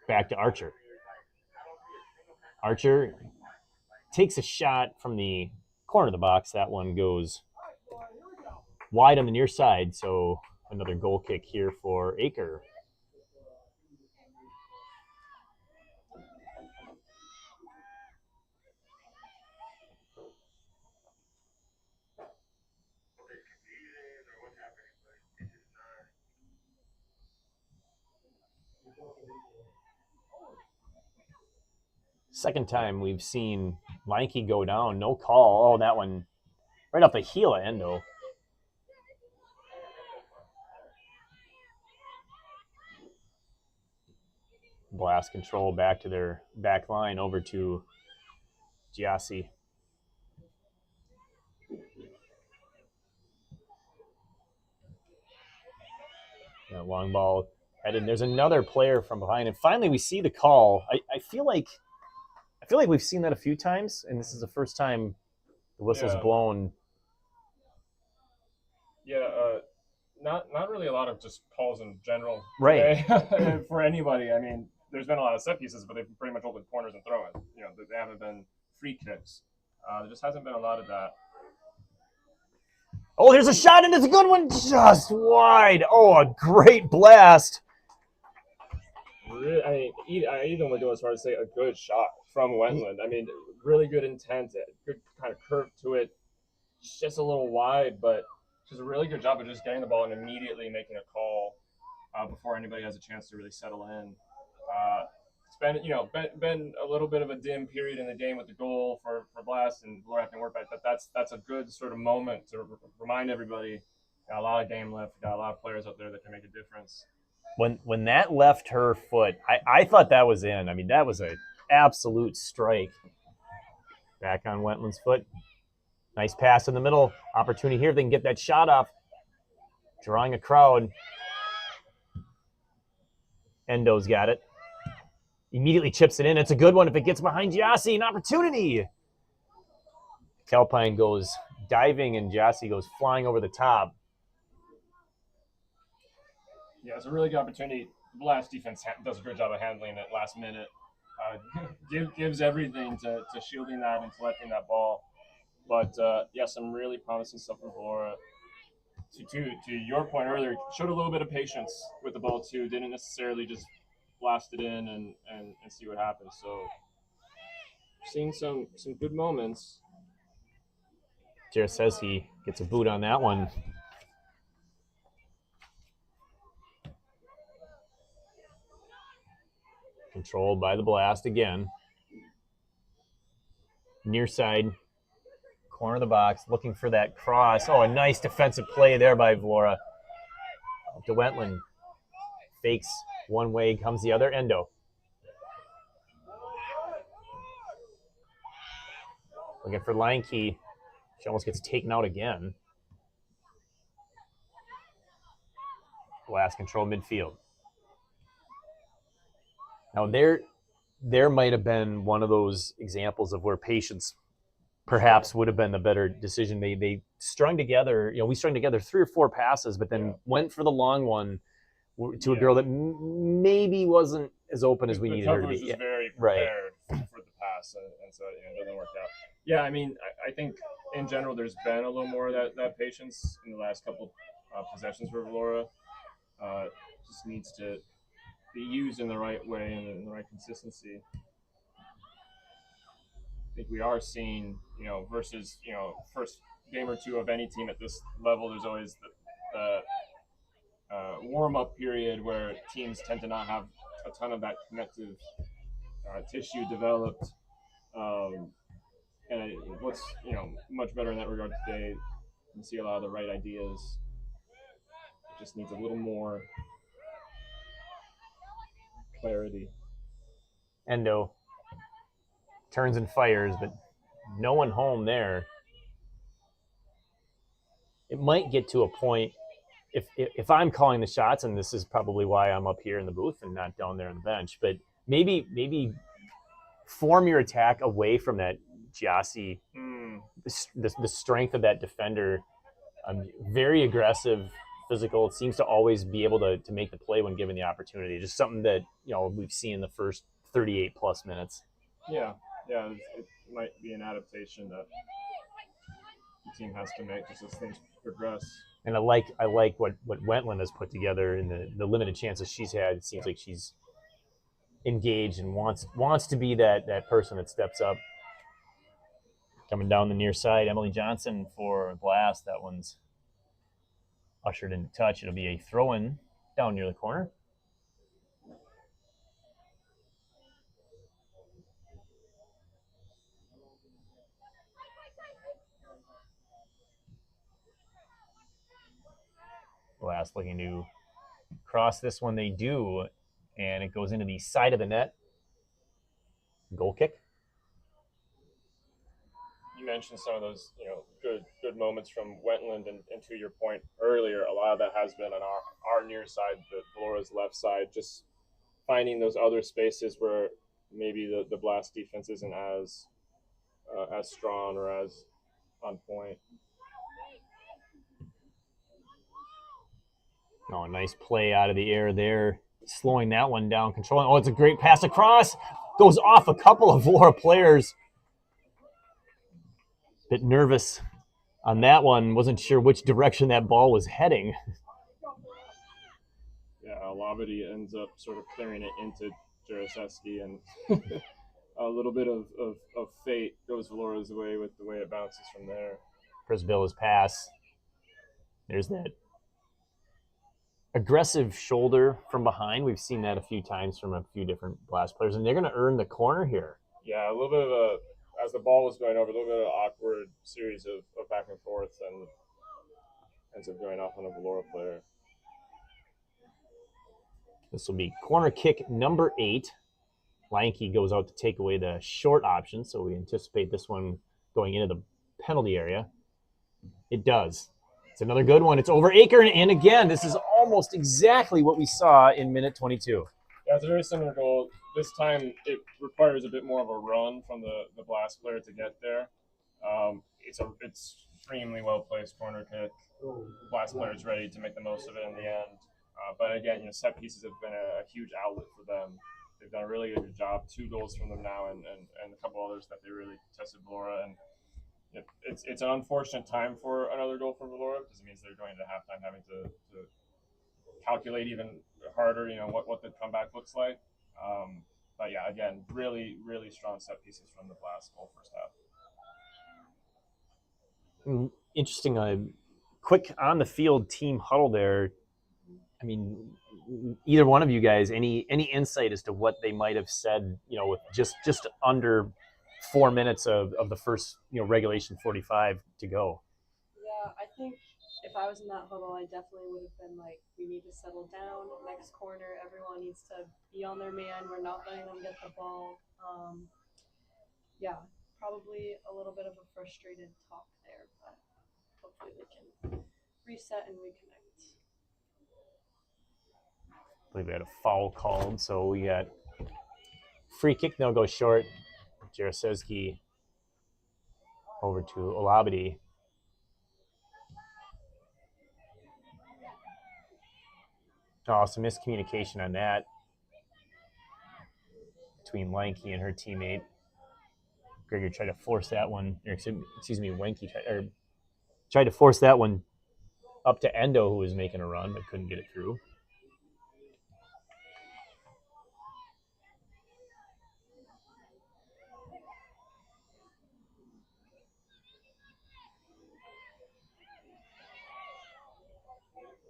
Back to Archer. Archer takes a shot from the corner of the box. That one goes wide on the near side, so another goal kick here for Aker. Second time we've seen Lanky go down. No call. Oh, that one right off the heel of Endo. Blast control back to their back line over to Giassi. That long ball headed. There's another player from behind, and finally we see the call. I feel like we've seen that a few times, and this is the first time the whistle's blown. Yeah, not really a lot of just calls in general, right? For anybody. I mean, there's been a lot of set pieces, but they've pretty much all been corners and throw-ins. You know, they haven't been free kicks. There just hasn't been a lot of that. Oh, here's a shot, and it's a good one, just wide. Oh, a great blast. Really, I even would go as far as say a good shot from Wendland. I mean, really good intent, good kind of curve to it. Just a little wide, but just a really good job of just getting the ball and immediately making a call before anybody has a chance to really settle in. It's been a little bit of a dim period in the game with the goal for Blast and Vlora having to work back, but that's a good sort of moment to remind everybody. Got a lot of game left. Got a lot of players out there that can make a difference. When that left her foot, I thought that was in. I mean, that was an absolute strike. Back on Wentland's foot. Nice pass in the middle. Opportunity here. They can get that shot off. Drawing a crowd. Endo's got it. Immediately chips it in. It's a good one if it gets behind Giassi. An opportunity. Calpine goes diving and Giassi goes flying over the top. Yeah, it's a really good opportunity. The Blast defense does a good job of handling it last minute. Gives everything to shielding that and collecting that ball. But, some really promising stuff from Vlora. To your point earlier, showed a little bit of patience with the ball, too. Didn't necessarily just blast it in and see what happens. So, seeing some good moments. Jared says he gets a boot on that one. Controlled by the Blast again. Near side. Corner of the box. Looking for that cross. Oh, a nice defensive play there by Vlora. To Wentland. Fakes one way. Comes the other. Endo. Looking for Lanky. She almost gets taken out again. Blast control midfield. Now there might have been one of those examples of where patience perhaps would have been the better decision. They strung together, we strung together 3 or 4 passes, but then went for the long one to a girl that maybe wasn't as open as we needed her to be. The coverage was very prepared for the pass, and so it doesn't work out. Yeah, I mean, I think in general there's been a little more of that patience in the last couple possessions for Vlora. Just needs to be used in the right way and in the right consistency. I think we are seeing, versus, first game or two of any team at this level, there's always warm-up period where teams tend to not have a ton of that connective tissue developed. And what's much better in that regard today, you can see a lot of the right ideas. It just needs a little more clarity. Endo turns and fires, but no one home there. It might get to a point, if I'm calling the shots, and this is probably why I'm up here in the booth and not down there on the bench, but maybe form your attack away from that Giassi, the strength of that defender. Very aggressive, physical. It seems to always be able to make the play when given the opportunity. Just something that we've seen in the first 38 plus minutes. Yeah, it might be an adaptation that the team has to make just as things progress. And I like what Wentland has put together in the limited chances she's had. It seems like she's engaged and wants to be that person that steps up. Coming down the near side, Emily Johnson for Blast. That one's ushered into touch. It'll be a throw-in down near the corner. Blast looking to cross this one. They do, and it goes into the side of the net. Goal kick. You mentioned some of those, good moments from Wentland, and to your point earlier, a lot of that has been on our near side, the Vlora's left side, just finding those other spaces where maybe the Blast defense isn't as strong or as on point. Oh, a nice play out of the air there, slowing that one down, controlling. Oh, it's a great pass across. Goes off a couple of Vlora players. Bit nervous on that one. Wasn't sure which direction that ball was heading. Yeah, Labadie ends up sort of clearing it into Jaroszewski, and a little bit of fate goes Vlora's way with the way it bounces from there. Prisbilla's pass. There's that aggressive shoulder from behind. We've seen that a few times from a few different Blast players, and they're going to earn the corner here. Yeah, a little bit of as the ball was going over, a little bit of an awkward series of back and forth, and ends up going off on a Vlora player. This will be corner kick number 8. Lanky goes out to take away the short option, so we anticipate this one going into the penalty area. It does. It's another good one. It's over Aker, and again, this is almost exactly what we saw in minute 22. Yeah, it's a very similar goal. This time, it requires a bit more of a run from the Blast player to get there. It's extremely well-placed corner kick. Blast player is ready to make the most of it in the end. But again, set pieces have been a huge outlet for them. They've done a really good job. 2 goals from them now, and a couple others that they really tested Vlora. And it's an unfortunate time for another goal from Vlora, because it means they're going to halftime having to calculate even harder, what the comeback looks like. But yeah, again, really, really strong set pieces from the Blast goal first half. Interesting, quick on the field team huddle there. I mean, either one of you guys, any insight as to what they might have said, with just under 4 minutes of the first, regulation 45 to go? Yeah, I think if I was in that huddle, I definitely would have been like, we need to settle down. Next corner, everyone needs to be on their man. We're not letting them get the ball. Yeah, probably a little bit of a frustrated talk there, but hopefully they can reset and reconnect. I believe we had a foul called, so we got free kick. They'll go short. Jaroszewski over to Olabadi. Oh, some miscommunication on that between Lanky and her teammate. Gregor tried to force that one, Wenky tried to force that one up to Endo, who was making a run but couldn't get it through.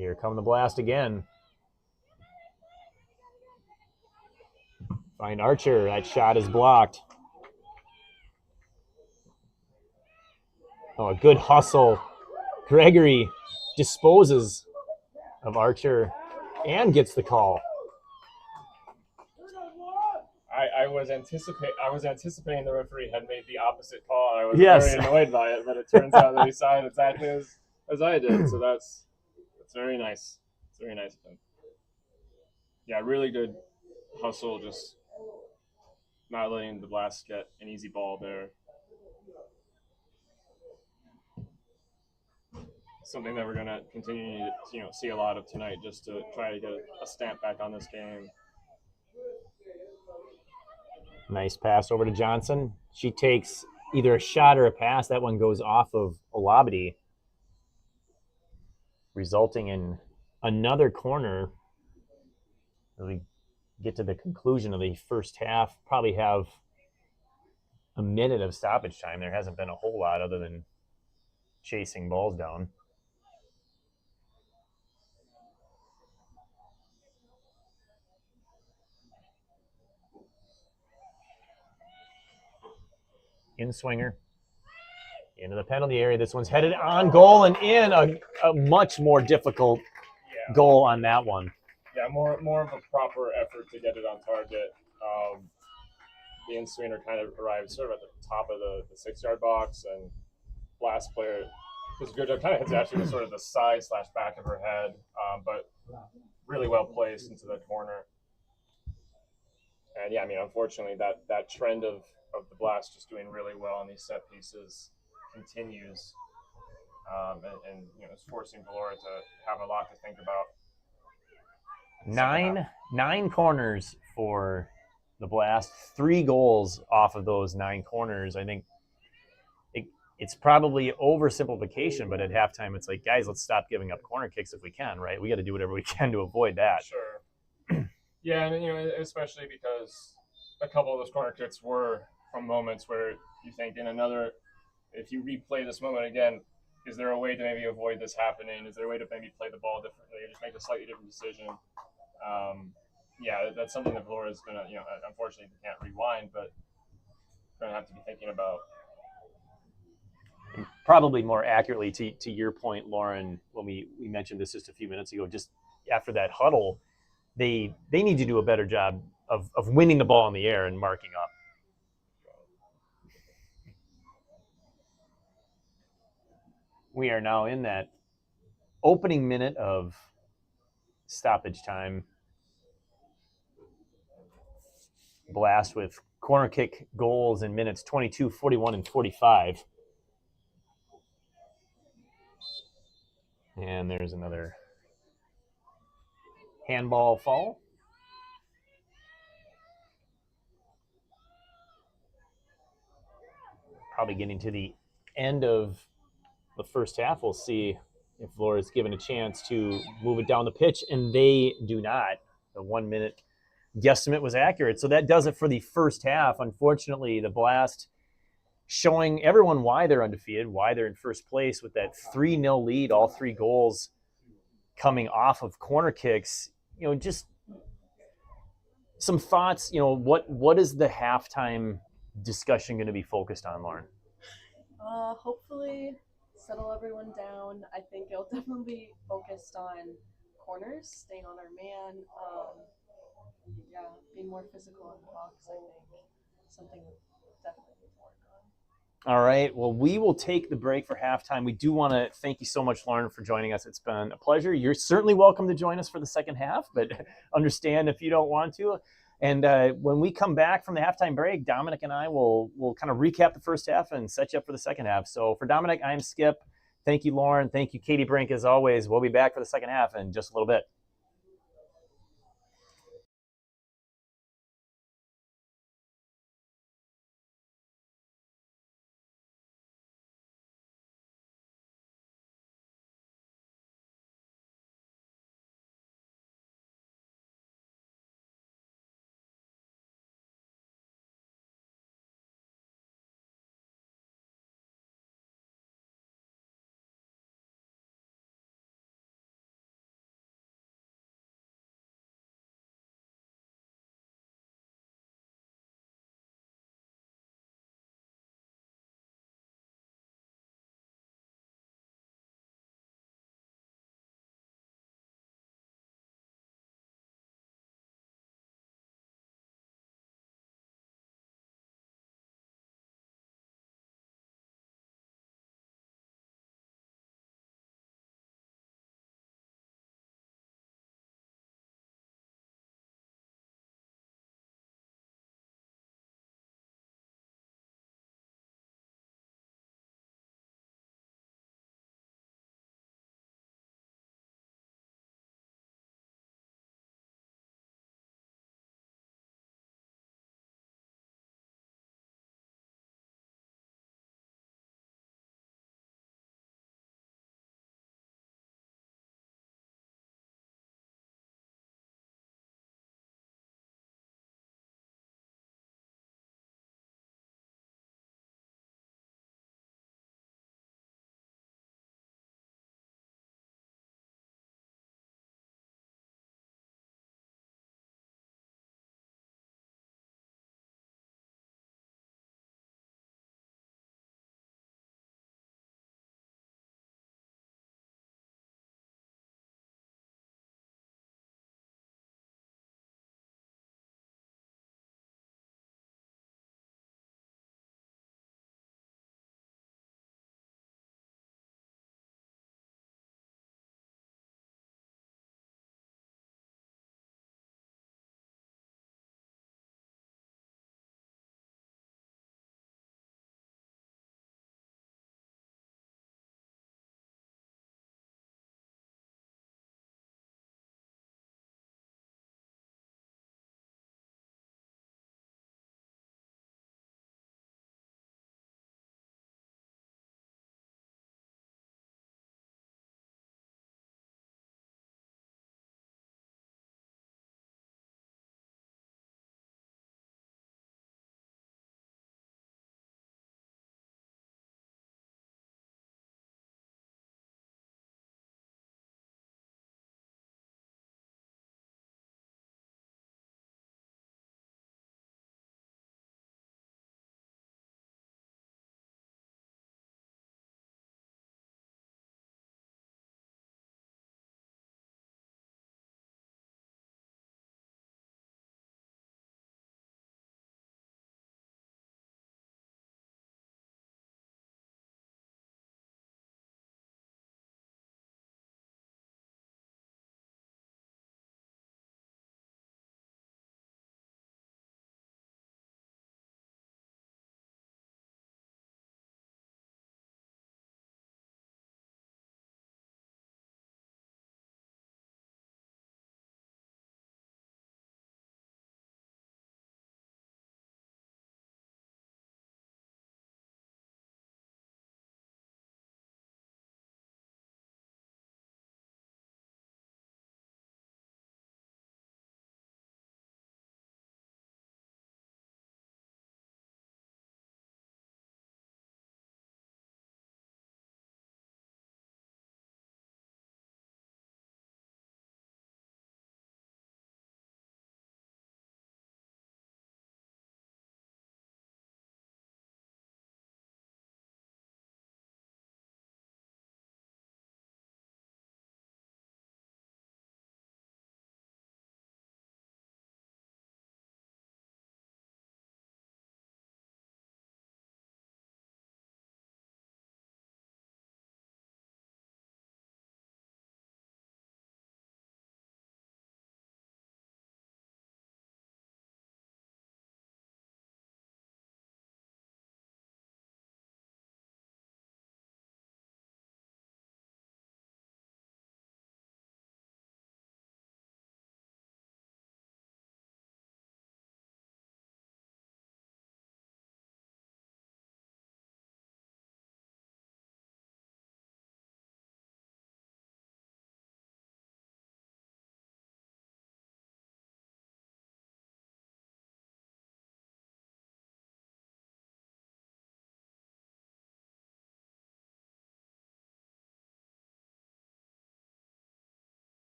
Here come the Blast again. Find Archer. That shot is blocked. Oh, a good hustle. Gregory disposes of Archer and gets the call. I was anticipating the referee had made the opposite call. I was Yes. very annoyed by it, but it turns out that he saw it exactly as I did. So that's very nice. It's very nice of him. Yeah, really good hustle, just not letting the Blast get an easy ball there. Something that we're gonna continue to see a lot of tonight, just to try to get a stamp back on this game. Nice pass over to Johnson. She takes either a shot or a pass. That one goes off of Olabidi, resulting in another corner. As we get to the conclusion of the first half, probably have a minute of stoppage time. There hasn't been a whole lot other than chasing balls down. In swinger. Into the penalty area. This one's headed on goal and in. A much more difficult goal on that one. Yeah, more of a proper effort to get it on target. The in-swinger kind of arrived sort of at the top of the 6-yard box, and Blast player was good. It kind of hits actually sort of the side / back of her head, but really well placed into the corner. And yeah, I mean, unfortunately, that trend of the Blast just doing really well on these set pieces continues, and it's forcing Vlora to have a lot to think about. Nine corners for the Blast. 3 goals off of those 9 corners. I think it's probably oversimplification, but at halftime it's like, guys, let's stop giving up corner kicks if we can, right? We got to do whatever we can to avoid that. Sure. Yeah, and especially because a couple of those corner kicks were from moments where you think if you replay this moment again, is there a way to maybe avoid this happening? Is there a way to maybe play the ball differently or just make a slightly different decision? Yeah, that's something that Vlora is going to, unfortunately we can't rewind, but going to have to be thinking about. Probably more accurately to your point, Lauren, when we mentioned this just a few minutes ago, just after that huddle, they need to do a better job of winning the ball in the air and marking up. We are now in that opening minute of stoppage time. Blast with corner kick goals in minutes 22, 41, and 45. And there's another handball foul. Probably getting to the end of the first half. We'll see if Vlora is given a chance to move it down the pitch, and they do not. The 1 minute guesstimate was accurate. So that does it for the first half. Unfortunately, the Blast showing everyone why they're undefeated, why they're in first place with that 3-0 lead, all 3 goals coming off of corner kicks. Just some thoughts, what is the halftime discussion going to be focused on, Lauren? Hopefully settle everyone down. I think it'll definitely be focused on corners, staying on our man, being more physical in the box, I think. Something definitely need to work on. All right. Well, we will take the break for halftime. We do want to thank you so much, Lauren, for joining us. It's been a pleasure. You're certainly welcome to join us for the second half, but understand if you don't want to. And when we come back from the halftime break, Dominic and I will kind of recap the first half and set you up for the second half. So for Dominic, I'm Skip. Thank you, Lauren. Thank you, Katie Brink, as always. We'll be back for the second half in just a little bit.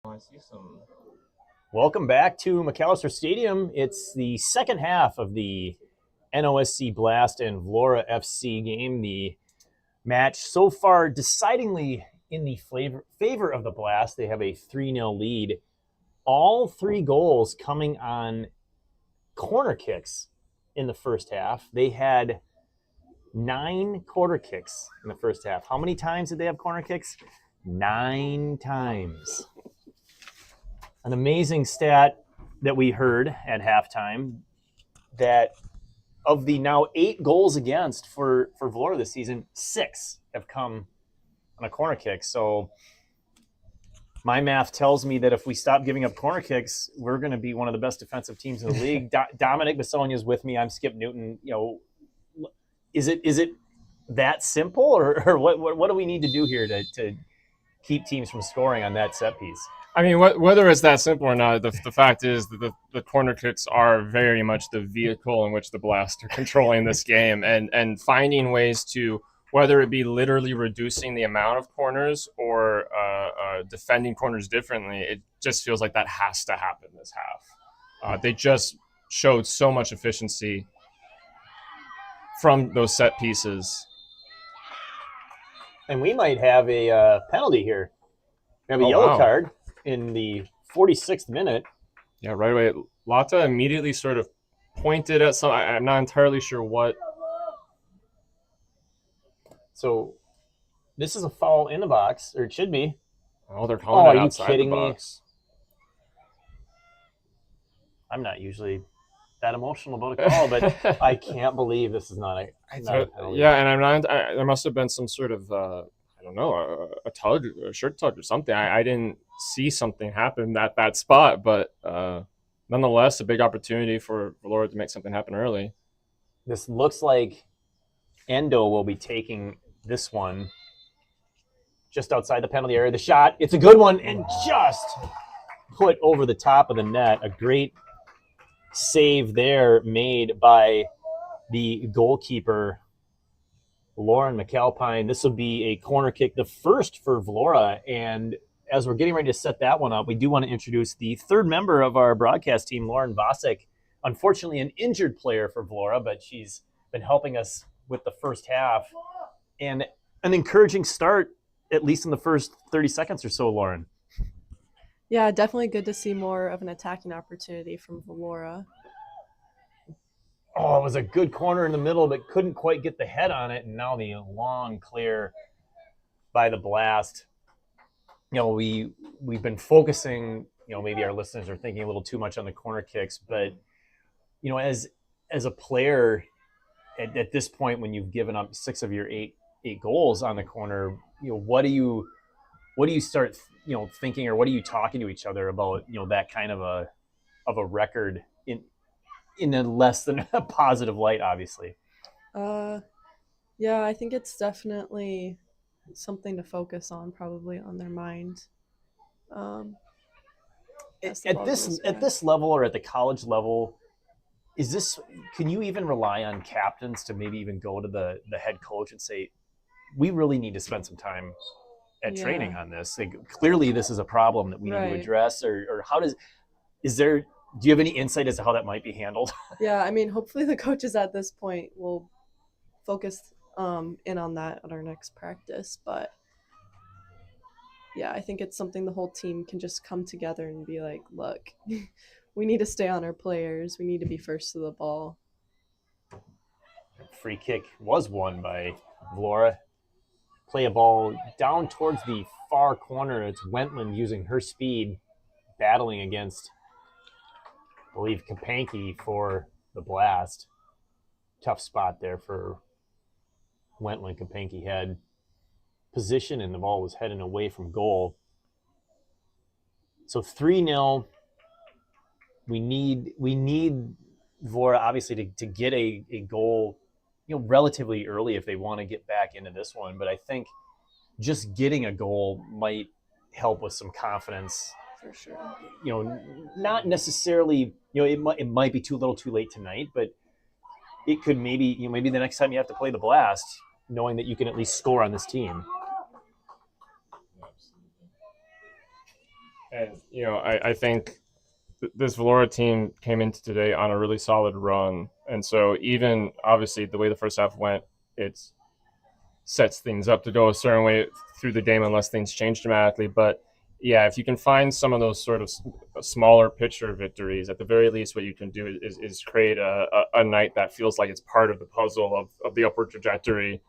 I see some. Welcome back to Macalester Stadium. It's the second half of the NOSC Blast and Vlora FC game. The match so far decidingly in the favor of the Blast. They have a 3-0 lead. All 3 goals coming on corner kicks in the first half. They had 9 corner kicks in the first half. How many times did they have corner kicks? 9 times. An amazing stat that we heard at halftime that of the now 8 goals against for Vlora this season, 6 have come on a corner kick. So my math tells me that if we stop giving up corner kicks, we're going to be one of the best defensive teams in the league. Dominic Bassonia is with me. I'm Skip Newton. Is it that simple, or what do we need to do here to keep teams from scoring on that set piece? I mean, whether it's that simple or not, the fact is that the corner kicks are very much the vehicle in which the Blast are controlling this game, and finding ways to, whether it be literally reducing the amount of corners or defending corners differently, it just feels like that has to happen this half. They just showed so much efficiency from those set pieces. And we might have a penalty here. We have a yellow card in the 46th minute. Yeah, right away. Lata immediately sort of pointed at some. I'm not entirely sure what. So this is a foul in the box, or it should be. Oh, they're calling it are outside you kidding the box. Me? I'm not usually that emotional about a call, but I can't believe this is not a penalty. Yeah, and I'm not. There must have been some sort of I don't know, a tug, a shirt tug or something. I didn't see something happen at that spot, but nonetheless, a big opportunity for Vlora to make something happen early. This looks like Endo will be taking this one just outside the penalty area. The shot, it's a good one, and just put over the top of the net. A great save there made by the goalkeeper, Lauren McAlpine. This will be a corner kick, the first for Vlora. And as we're getting ready to set that one up, we do want to introduce the third member of our broadcast team, Lauren Vasek. Unfortunately, an injured player for Vlora, but she's been helping us with the first half. And an encouraging start, at least in the first 30 seconds or so, Lauren. Yeah, definitely good to see more of an attacking opportunity from Vlora. Oh, it was a good corner in the middle, but couldn't quite get the head on it. And now the long clear by the Blast. We've been focusing, maybe our listeners are thinking a little too much on the corner kicks, but, as a player at this point, when you've given up 6 of your eight goals on the corner, what do you start, thinking, or what are you talking to each other about, that kind of a record in a less than a positive light, obviously? Yeah, I think it's definitely something to focus on, probably on their mind. At this level, or at the college level, can you even rely on captains to maybe even go to the head coach and say, we really need to spend some time at training on this? Clearly this is a problem that we need to address, or do you have any insight as to how that might be handled? Yeah, I mean, hopefully the coaches at this point will focus in on that at our next practice. But yeah, I think it's something the whole team can just come together and be like, look, we need to stay on our players. We need to be first to the ball. Free kick was won by Vlora. Play a ball down towards the far corner. It's Wentland using her speed, battling against, I believe, Kapanki for the Blast. Tough spot there for Wentland. Kapanki had position and the ball was heading away from goal. So 3-0. We need Vlora obviously to get a goal, relatively early if they want to get back into this one. But I think just getting a goal might help with some confidence. For sure. Not necessarily, it might be too little too late tonight, but it could maybe the next time you have to play the Blast, knowing that you can at least score on this team. And, I think this Vlora team came into today on a really solid run. And so even obviously the way the first half went, it sets things up to go a certain way through the game unless things change dramatically. But yeah, if you can find some of those sort of smaller picture victories, at the very least, what you can do is create a night that feels like it's part of the puzzle of the upward trajectory.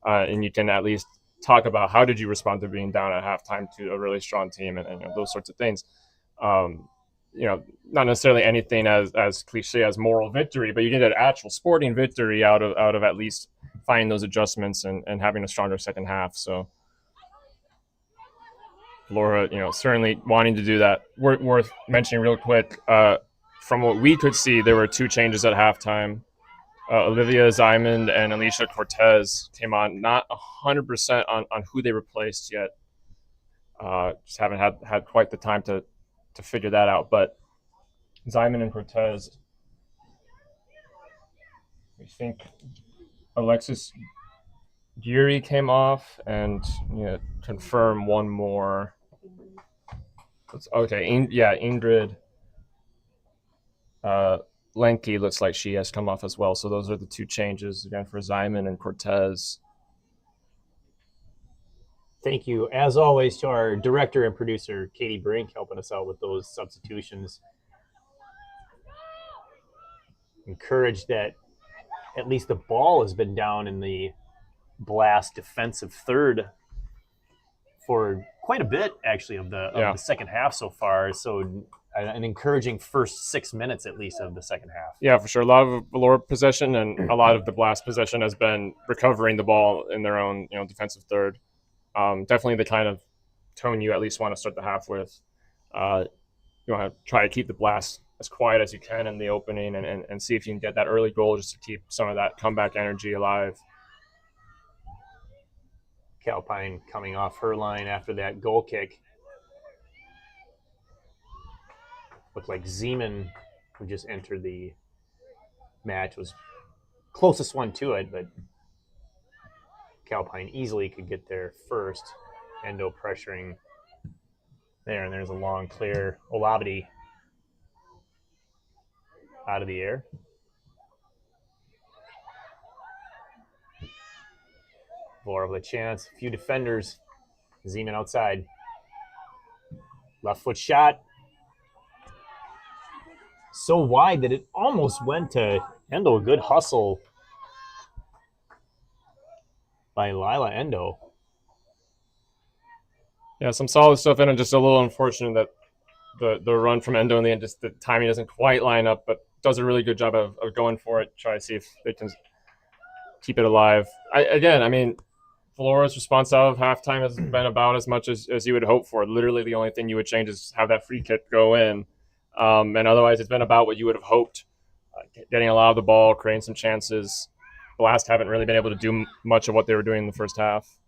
And you can at least talk about how did you respond to being down at halftime to a really strong team and those sorts of things. Not necessarily anything as cliche as moral victory, but you get an actual sporting victory out of at least finding those adjustments and having a stronger second half. So Laura, certainly wanting to do that. Worth mentioning real quick, from what we could see, there were 2 changes at halftime. Olivia Zyman and Alicia Cortez came on, not 100% on who they replaced yet. Just haven't had quite the time to figure that out. But Zyman and Cortez, I think Alexis Geary came off, and confirm one more. Okay, Ingrid Lenke looks like she has come off as well. So those are the 2 changes again for Zyman and Cortez. Thank you, as always, to our director and producer, Katie Brink, helping us out with those substitutions. Encouraged that at least the ball has been down in the Blast defensive third for quite a bit, actually, of the second half so far. So an encouraging first 6 minutes, at least, of the second half. Yeah, for sure. A lot of Vlora possession and a lot of the Blast possession has been recovering the ball in their own, defensive third. Definitely the kind of tone you at least want to start the half with. You want to try to keep the Blast as quiet as you can in the opening and see if you can get that early goal just to keep some of that comeback energy alive. Calpine coming off her line after that goal kick. Looked like Zeman, who just entered the match, was closest one to it, but Calpine easily could get there first. Endo pressuring there, and there's a long clear. Olabidi out of the air. Vlora with a chance. A few defenders. Zeman outside. Left foot shot. So wide that it almost went to Endo. A good hustle by Lila Endo. Yeah, some solid stuff in it. Just a little unfortunate that the run from Endo in the end, just the timing doesn't quite line up, but does a really good job of going for it. Try to see if they can keep it alive. Vlora's response out of halftime has been about as much as you would hope for. Literally the only thing you would change is have that free kick go in. And otherwise it's been about what you would have hoped. Getting a lot of the ball, creating some chances. Blast haven't really been able to do much of what they were doing in the first half.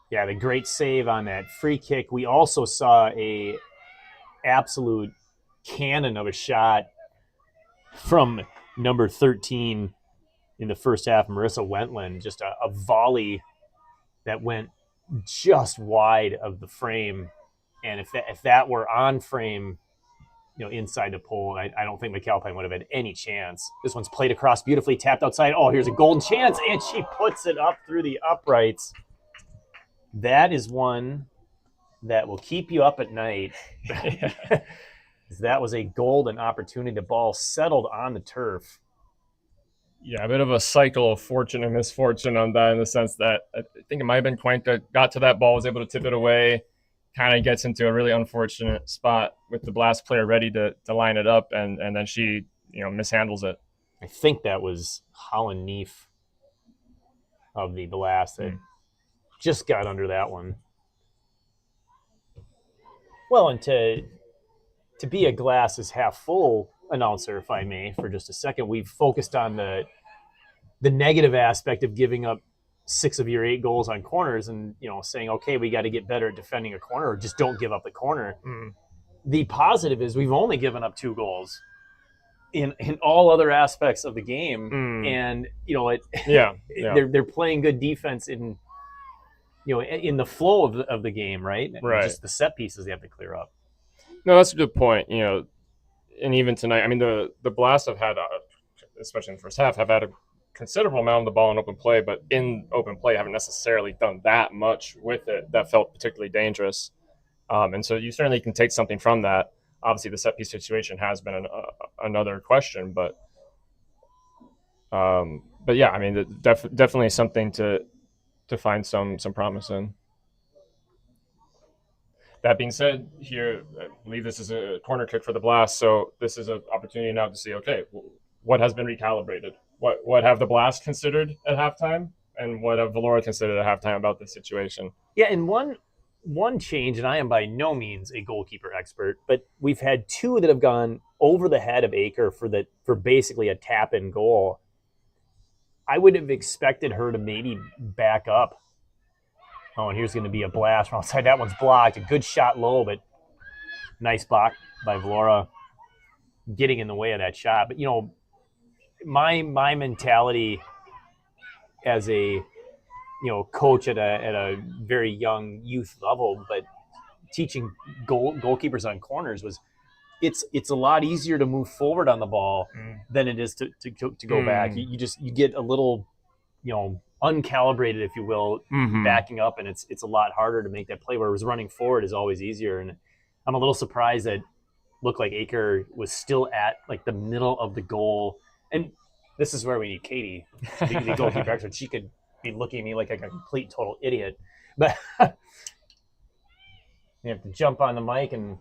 Yeah, the great save on that free kick. We also saw a absolute cannon of a shot from number 13 in the first half, Marissa Wentland. Just a volley that went just wide of the frame. And if that were on frame, inside the pole, I don't think McAlpine would have had any chance. This one's played across beautifully, tapped outside. Oh, here's a golden chance, and she puts it up through the uprights. That is one that will keep you up at night. That was a golden opportunity. The ball settled on the turf. Yeah, a bit of a cycle of fortune and misfortune on that, in the sense that I think it might have been Cuenca got to that ball, was able to tip it away, kind of gets into a really unfortunate spot with the Blast player ready to line it up, and then she mishandles it. I think that was Holland Neef of the Blast that just got under that one. Well, and to be a glass is half full announcer, if I may, for just a second, we've focused on the negative aspect of giving up 6 of your 8 goals on corners and, saying, okay, we got to get better at defending a corner, or just don't give up the corner. The positive is we've only given up 2 goals in all other aspects of the game. And, they're playing good defense in in the flow of the game, right? Right. Just the set pieces they have to clear up. No, that's a good point. And even tonight, I mean, the Blast have had, especially in the first half, have had a considerable amount of the ball in open play, but in open play haven't necessarily done that much with it that felt particularly dangerous. And so you certainly can take something from that. Obviously, the set piece situation has been another question, but yeah, I mean, definitely something to find some promise in. That being said, here, I believe this is a corner kick for the Blast, so this is an opportunity now to see, okay, what has been recalibrated? What have the Blast considered at halftime, and what have Vlora considered at halftime about this situation? Yeah, and one change, and I am by no means a goalkeeper expert, but we've had two that have gone over the head of Aker for basically a tap-in goal. I would have expected her to maybe back up. Oh, and here's going to be a blast from outside. That one's blocked. A good shot low, but nice block by Vlora getting in the way of that shot. But, my mentality as a, coach at a very young youth level, but teaching goalkeepers on corners was it's a lot easier to move forward on the ball than it is to go back. You get a little, uncalibrated, if you will, backing up, and it's a lot harder to make that play. Whereas running forward is always easier. And I'm a little surprised that looked like Aker was still at like the middle of the goal. And this is where we need Katie, the goalkeeper expert. She could be looking at me like a complete total idiot, but you have to jump on the mic and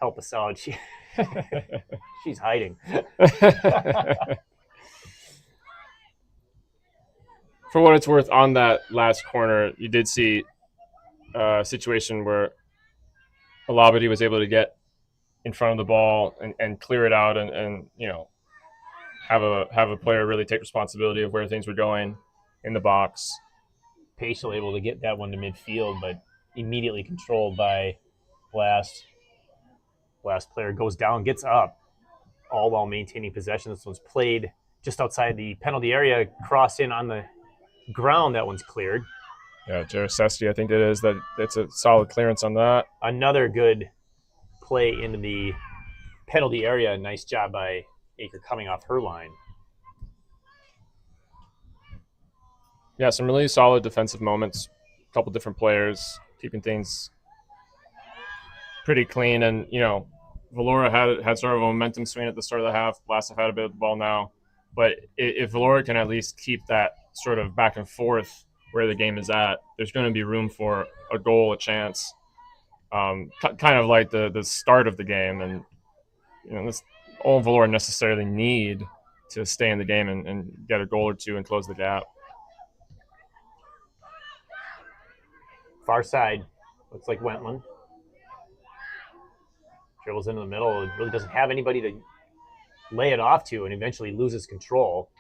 help us out. She's hiding. For what it's worth, on that last corner, you did see a situation where Alabadi was able to get in front of the ball and clear it out and have a player really take responsibility of where things were going in the box. Paschal able to get that one to midfield, but immediately controlled by Blast. Blast player goes down, gets up, all while maintaining possession. This one's played just outside the penalty area, crossed in on the ground. That one's cleared. Yeah, Jarosesti, I think it is. It's a solid clearance on that. Another good play into the penalty area. Nice job by Aker coming off her line. Yeah, some really solid defensive moments. A couple different players keeping things pretty clean. And, Vlora had sort of a momentum swing at the start of the half. Blast have had a bit of the ball now. But if Vlora can at least keep that sort of back and forth where the game is at, there's going to be room for a goal, a chance, kind of like the start of the game. And, that's all Vlora necessarily need to stay in the game and get a goal or two and close the gap. Far side, looks like Wentland. Dribbles into the middle. It really doesn't have anybody to lay it off to, and eventually loses control.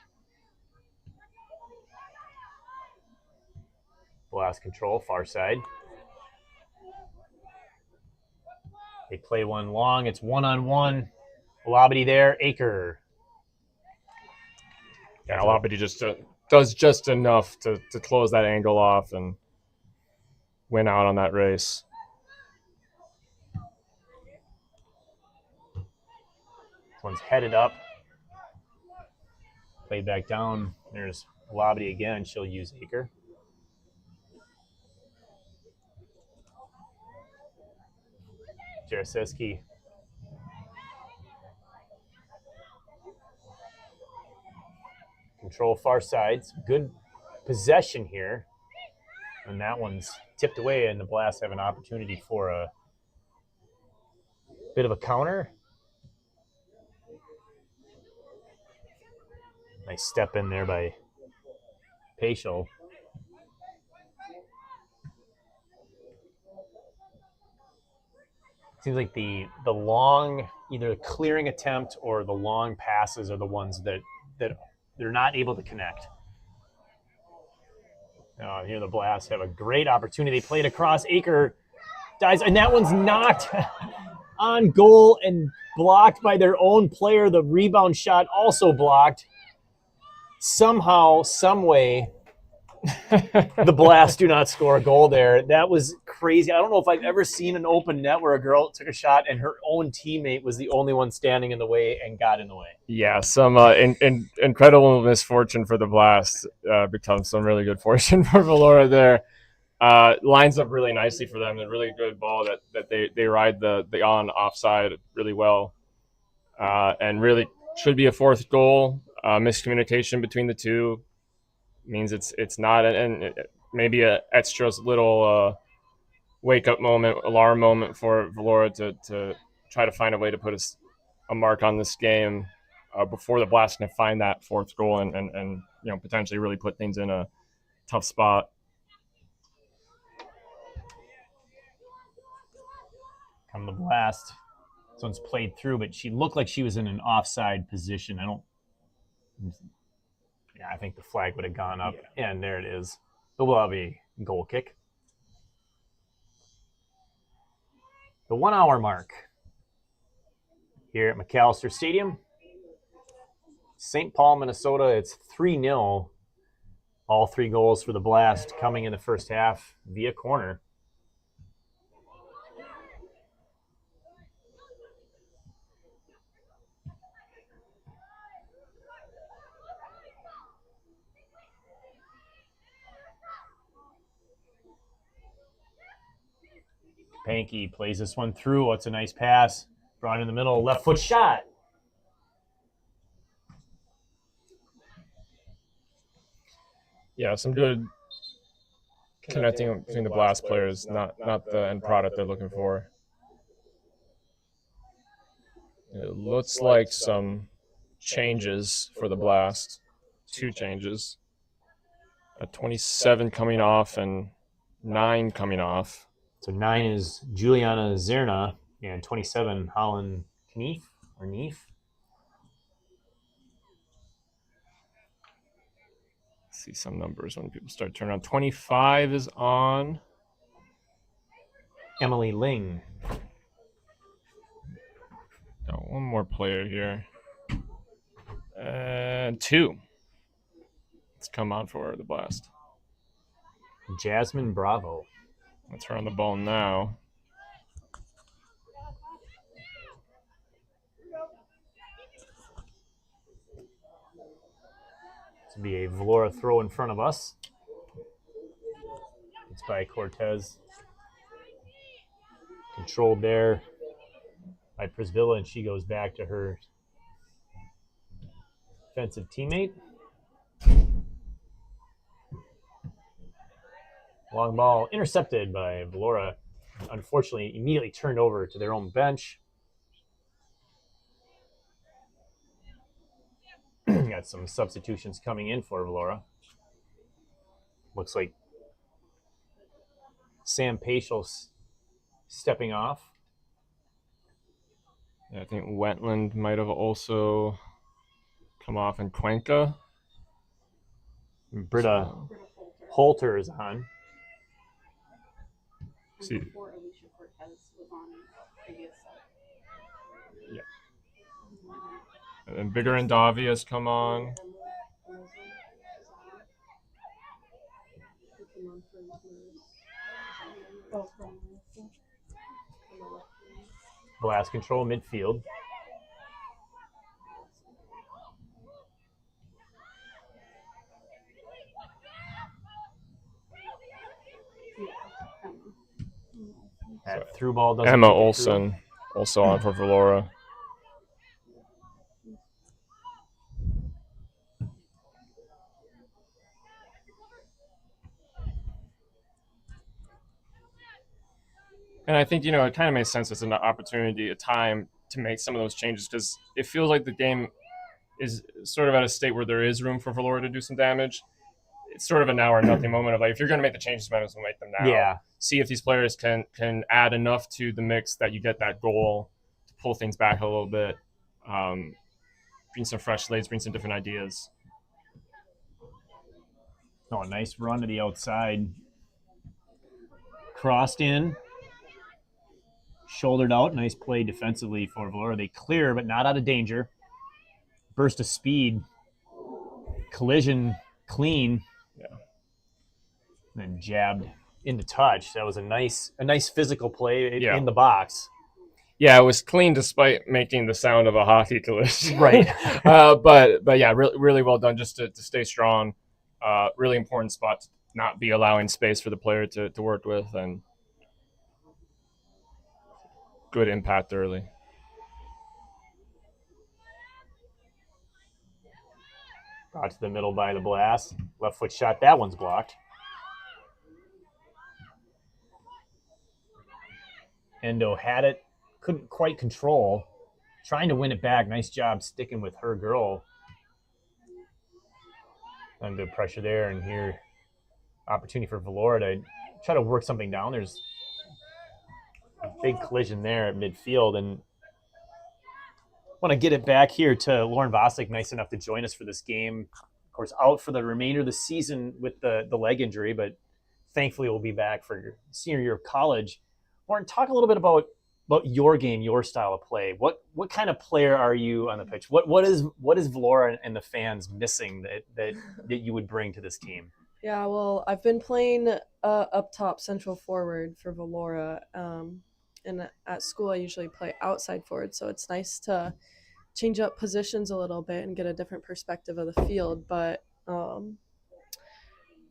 Blast control, far side. They play one long. It's one-on-one. Alabadi there. Aker. Yeah, Alabadi just does just enough to close that angle off and win out on that race. This one's headed up. Played back down. There's Alabadi again. She'll use Aker. Jarosevsky. Control far sides. Good possession here. And that one's tipped away, and the Blast have an opportunity for a bit of a counter. Nice step in there by Paschal. Seems like the long, either clearing attempt or the long passes are the ones that they're not able to connect. Here the Blast have a great opportunity. They played across. Aker dies, and that one's knocked on goal and blocked by their own player. The rebound shot also blocked. Somehow, some way, The Blast do not score a goal there. That was crazy. I don't know if I've ever seen an open net where a girl took a shot and her own teammate was the only one standing in the way and got in the way. Yeah, some incredible misfortune for the Blast becomes some really good fortune for Vlora there. Lines up really nicely for them. A really good ball that they ride the on-offside really well. And really should be a fourth goal. Miscommunication between the two means it's not, and maybe a extra little wake-up moment, alarm moment for Vlora to try to find a way to put a mark on this game before the Blast can find that fourth goal and potentially really put things in a tough spot. Come the Blast. This one's played through, but she looked like she was in an offside position. I think the flag would have gone up, and there it is. But we'll have a goal kick. The 1 hour mark here at Macalester Stadium. St. Paul, Minnesota, it's 3-0. All 3 goals for the Blast coming in the first half via corner. Panky plays this one through. It's a nice pass. Brought in the middle. Left foot shot. Yeah, some good connecting between the Blast players, not the end product they're looking for. It looks like some changes for the Blast. 2 changes. A 27 coming off and 9 coming off. So 9 is Juliana Zerna, and 27, Holland Kneef, or Neef. See some numbers when people start turning on. 25 is on Emily Ling. Got one more player here. And 2. It's come on for the Blast. Jasmine Bravo. That's her on the ball now. This will be a Vlora throw in front of us. It's by Cortez. Controlled there by Prisvilla, and she goes back to her defensive teammate. Long ball intercepted by Vlora. Unfortunately, immediately turned over to their own bench. Got some substitutions coming in for Vlora. Looks like Sam Paschal stepping off. Yeah, I think Wentland might have also come off, and Cuenca. Britta Holter is on. See. Yeah. And then Bigger and Davi has come on. Blast control midfield. That through ball doesn't. Emma Olsen also on for Vlora. And I think, it kind of makes sense as an opportunity, a time to make some of those changes, because it feels like the game is sort of at a state where there is room for Vlora to do some damage. It's sort of a now or nothing moment of like, if you're going to make the changes, might as well make them now. Yeah. See if these players can add enough to the mix that you get that goal to pull things back a little bit, bring some fresh slates, bring some different ideas. Oh, a nice run to the outside. Crossed in. Shouldered out. Nice play defensively for Vlora. They clear, but not out of danger. Burst of speed. Collision clean. Yeah. And jabbed into touch. That was a nice physical play Yeah. in the box. Yeah, it was clean despite making the sound of a hockey collision. Right. But yeah, really well done just to stay strong. Really important spot to not be allowing space for the player to work with, and good impact early. Brought to the middle by the blast. Left foot shot. That one's blocked. Endo had it. Couldn't quite control. Trying to win it back. Nice job sticking with her girl. Under pressure there. And here, opportunity for Vlora to try to work something down. There's a big collision there at midfield. And want to get it back here to Lauren Vosik, nice enough to join us for this game. Of course, out for the remainder of the season with the leg injury, but thankfully will be back for your senior year of college. Lauren, talk a little bit about your game, your style of play. What kind of player are you on the pitch? What is Vlora and the fans missing that you would bring to this team? Yeah, well, I've been playing up top central forward for Vlora, and at school I usually play outside forward, so it's nice to change up positions a little bit and get a different perspective of the field. But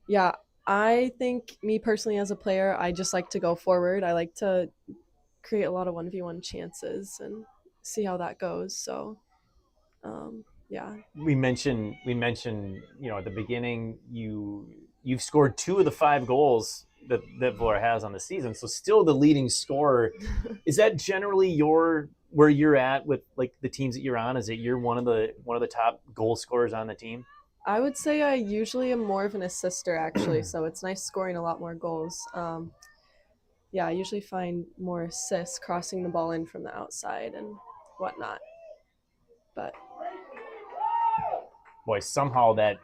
yeah, I think me personally as a player, I just like to go forward. I like to create a lot of 1v1 chances and see how that goes. So yeah. We mentioned at the beginning you've scored 2 of the 5 goals that Vlora has on the season, so still the leading scorer. Is that generally where you're at with like the teams that you're on? Is it you're one of the top goal scorers on the team? I would say I usually am more of an assister actually, so it's nice scoring a lot more goals. Yeah, I usually find more assists crossing the ball in from the outside and whatnot. But boy, somehow that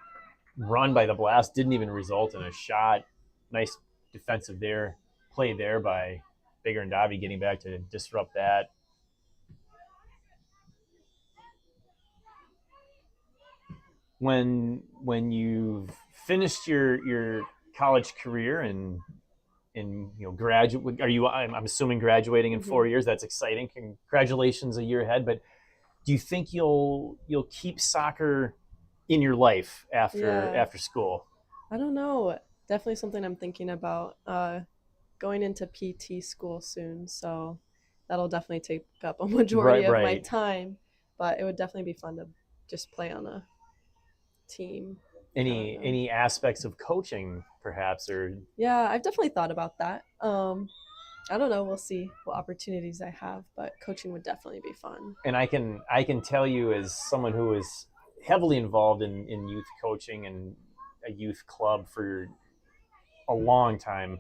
run by the blast didn't even result in a shot. Nice defensive play there by Bigger and Davi getting back to disrupt that. When you've finished your college career and graduate, I'm assuming graduating in 4 years. That's exciting. Congratulations a year ahead. But do you think you'll keep soccer in your life after school? I don't know. Definitely something I'm thinking about. Going into PT school soon, so that'll definitely take up a majority of my time. But it would definitely be fun to just play on a team. Any aspects of coaching, perhaps, or? Yeah, I've definitely thought about that. I don't know. We'll see what opportunities I have, but coaching would definitely be fun. And I can tell you, as someone who is heavily involved in youth coaching and a youth club for a long time,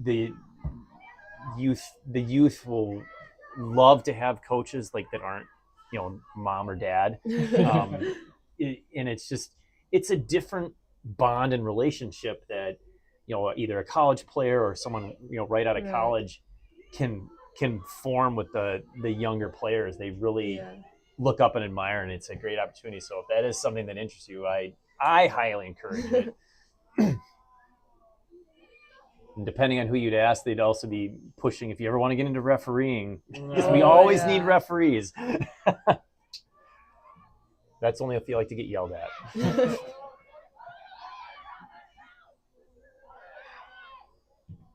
the youth will love to have coaches like that aren't mom or dad, and it's a different bond and relationship that either a college player or someone right out of college can form with the younger players. They really look up and admire, and it's a great opportunity. So if that is something that interests you, I highly encourage it. And depending on who you'd ask, they'd also be pushing if you ever want to get into refereeing, because we always need referees. That's only if you like to get yelled at.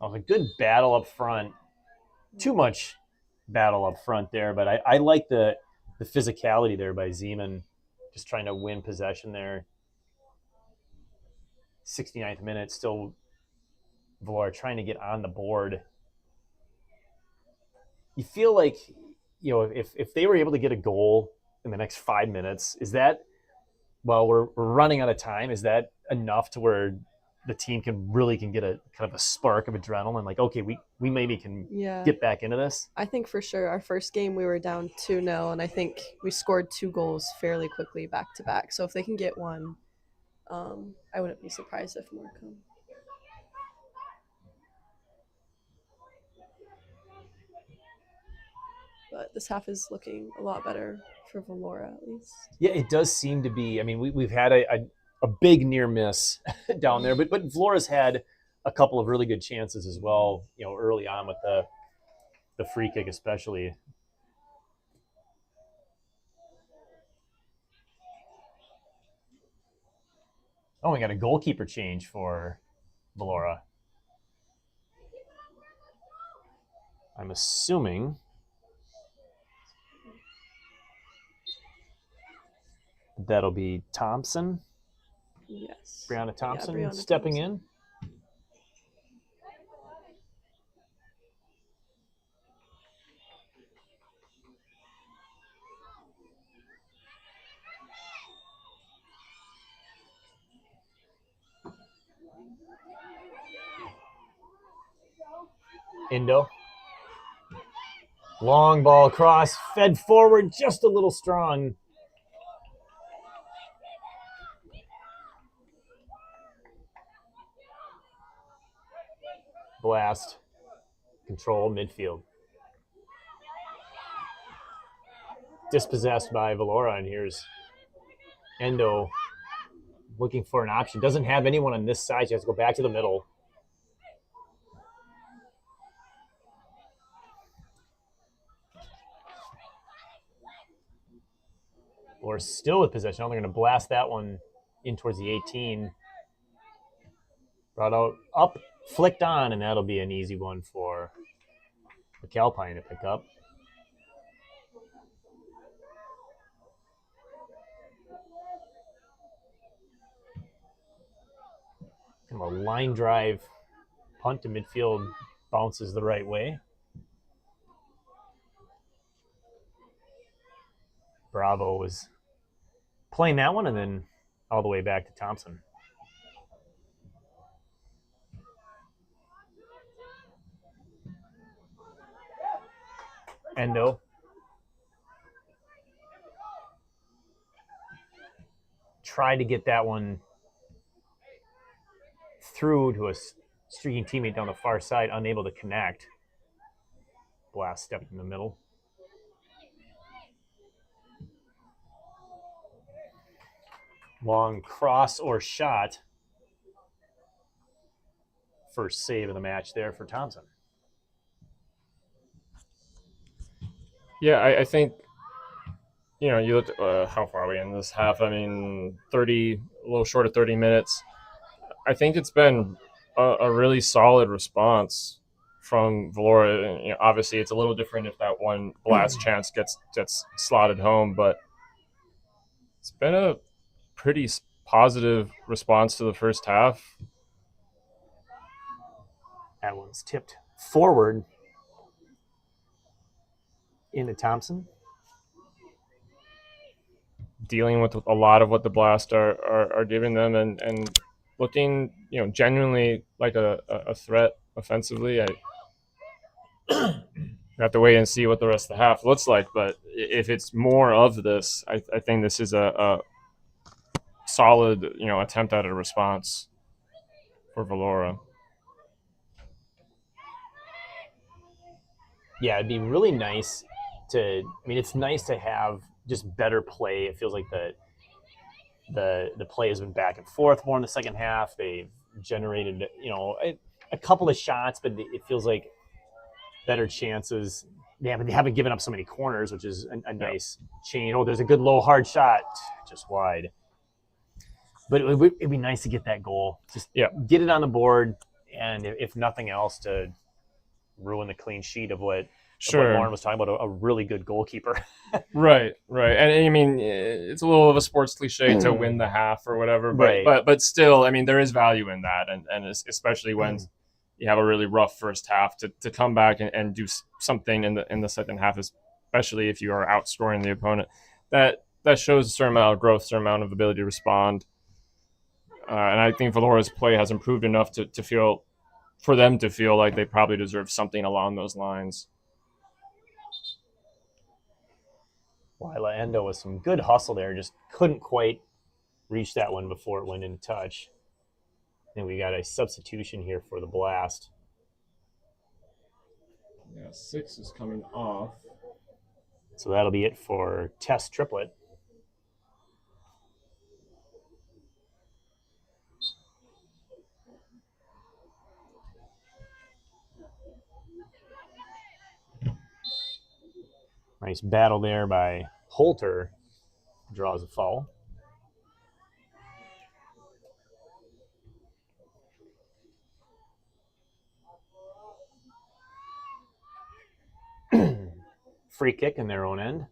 A good battle up front. Too much battle up front there, but I like the physicality there by Zeman, just trying to win possession there. 69th minute, still Vlora trying to get on the board. You feel like, if they were able to get a goal in the next 5 minutes, is that, well, we're running out of time, is that enough to where the team can get a kind of a spark of adrenaline, like, okay, we maybe can get back into this? I think for sure. Our first game we were down 2-0, and I think we scored 2 goals fairly quickly back to back. So if they can get one, I wouldn't be surprised if more come. But this half is looking a lot better for Vlora, at least. Yeah, it does seem to be. I mean, we've had a big near miss down there. But Vlora's had a couple of really good chances as well, early on with the free kick especially. Oh, we got a goalkeeper change for Vlora. I'm assuming that'll be Thompson. Yes. Brianna Thompson Brianna stepping Thompson. in. Indo. Long ball across, fed forward, just a little strong. Blast. Control midfield. Dispossessed by Vlora, and here's Endo looking for an option. Doesn't have anyone on this side. She has to go back to the middle. Or still with possession. They're going to blast that one in towards the 18. Brought out, up, flicked on, and that'll be an easy one for McAlpine to pick up. Kind of a line drive punt to midfield, bounces the right way. Bravo was playing that one and then all the way back to Thompson. Endo. Tried to get that one through to a streaking teammate down the far side, unable to connect. Blast stepped in the middle. Long cross or shot. First save of the match there for Thompson. Yeah, I think, you look at how far are we in this half? I mean, a little short of 30 minutes. I think it's been a really solid response from Vlora. Obviously, it's a little different if that one blast chance gets slotted home, but it's been a pretty positive response to the first half. That one's tipped forward into Thompson. Dealing with a lot of what the Blast are giving them and looking, genuinely like a threat offensively. I have to wait and see what the rest of the half looks like. But if it's more of this, I think this is a solid, attempt at a response for Vlora. Yeah, it'd be really nice it's nice to have just better play. It feels like the play has been back and forth more in the second half. They've generated, a couple of shots, but it feels like better chances. Yeah, but they haven't given up so many corners, which is a nice change. Oh, there's a good low hard shot, just wide. But it'd be nice to get that goal. Just get it on the board, and if nothing else, to ruin the clean sheet of what Lauren was talking about, a really good goalkeeper. Right. And I mean, it's a little of a sports cliche to win the half or whatever, but still, I mean, there is value in that, and especially when you have a really rough first half, to come back and do something in the second half, especially if you are outscoring the opponent, that shows a certain amount of growth, a certain amount of ability to respond. And I think Vlora's play has improved enough for them to feel like they probably deserve something along those lines. Lila Endo with some good hustle there, just couldn't quite reach that one before it went into touch. And we got a substitution here for the Blast. Yeah, 6 is coming off. So that'll be it for Test Triplet. Nice battle there by Holter. Draws a foul. Free kick in their own end.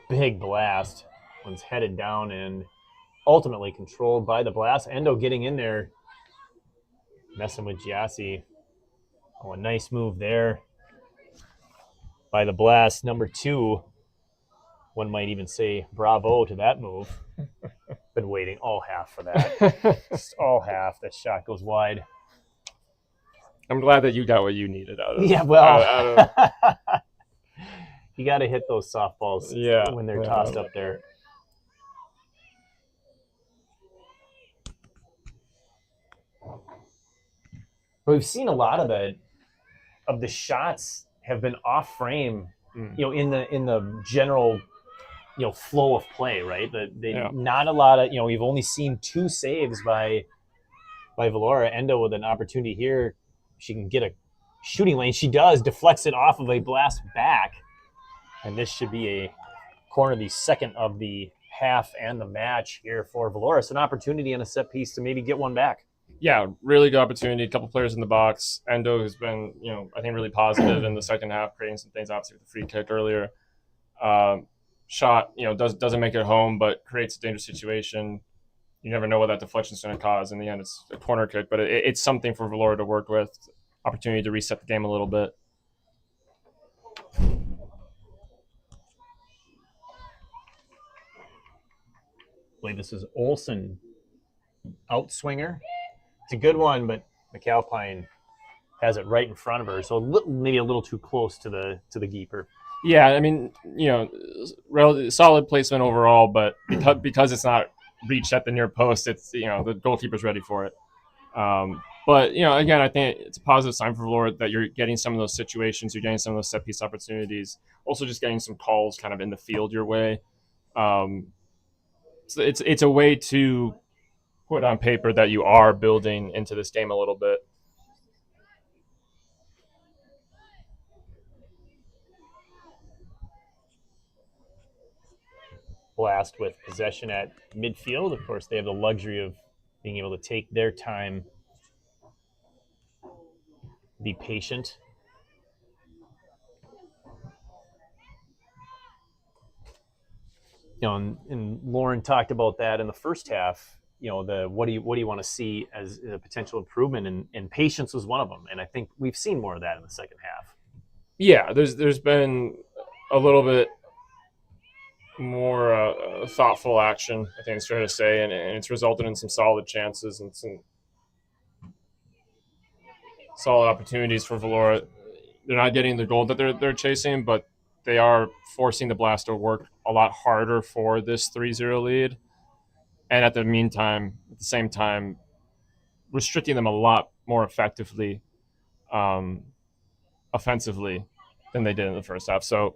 Big blast. One's headed down and ultimately controlled by the blast. Endo getting in there, messing with Giassi. Oh, a nice move there by the blast. Number 2. One might even say bravo to that move. Been waiting all half for that. Just all half. That shot goes wide. I'm glad that you got what you needed out of it. Yeah, well, you got to hit those softballs when they're tossed up there. But we've seen a lot of the shots have been off frame, in the general, flow of play, right? Not a lot of, we've only seen 2 saves by Vlora. Endo with an opportunity here. She can get a shooting lane. She does, deflects it off of a blast back. And this should be a corner, the second of the half and the match here for Vlora. It's an opportunity and a set piece to maybe get one back. Yeah, really good opportunity. A couple players in the box. Endo has been, I think really positive in the second half, creating some things, obviously with the free kick earlier. Shot, doesn't make it home, but creates a dangerous situation. You never know what that deflection is going to cause. In the end, it's a corner kick, but it's something for Vlora to work with. Opportunity to reset the game a little bit. I believe this is Olsen. Outswinger. It's a good one, but McAlpine has it right in front of her, so maybe a little too close to the keeper. Yeah, I mean, solid placement overall, but because it's not reached at the near post, it's the goalkeeper's ready for it. But again, I think it's a positive sign for Vlora that you're getting some of those situations, you're getting some of those set piece opportunities, also just getting some calls kind of in the field your way. So it's a way to put on paper that you are building into this game a little bit. Blast with possession at midfield. Of course, they have the luxury of being able to take their time, be patient. And Lauren talked about that in the first half. What do you want to see as a potential improvement, and patience was one of them. And I think we've seen more of that in the second half. Yeah, there's been a little bit more thoughtful action, I think it's fair to say, and it's resulted in some solid chances and some solid opportunities for Vlora. They're not getting the goal that they're chasing, but they are forcing the Blast to work a lot harder for this 3-0 lead, and at the same time, restricting them a lot more effectively offensively than they did in the first half. So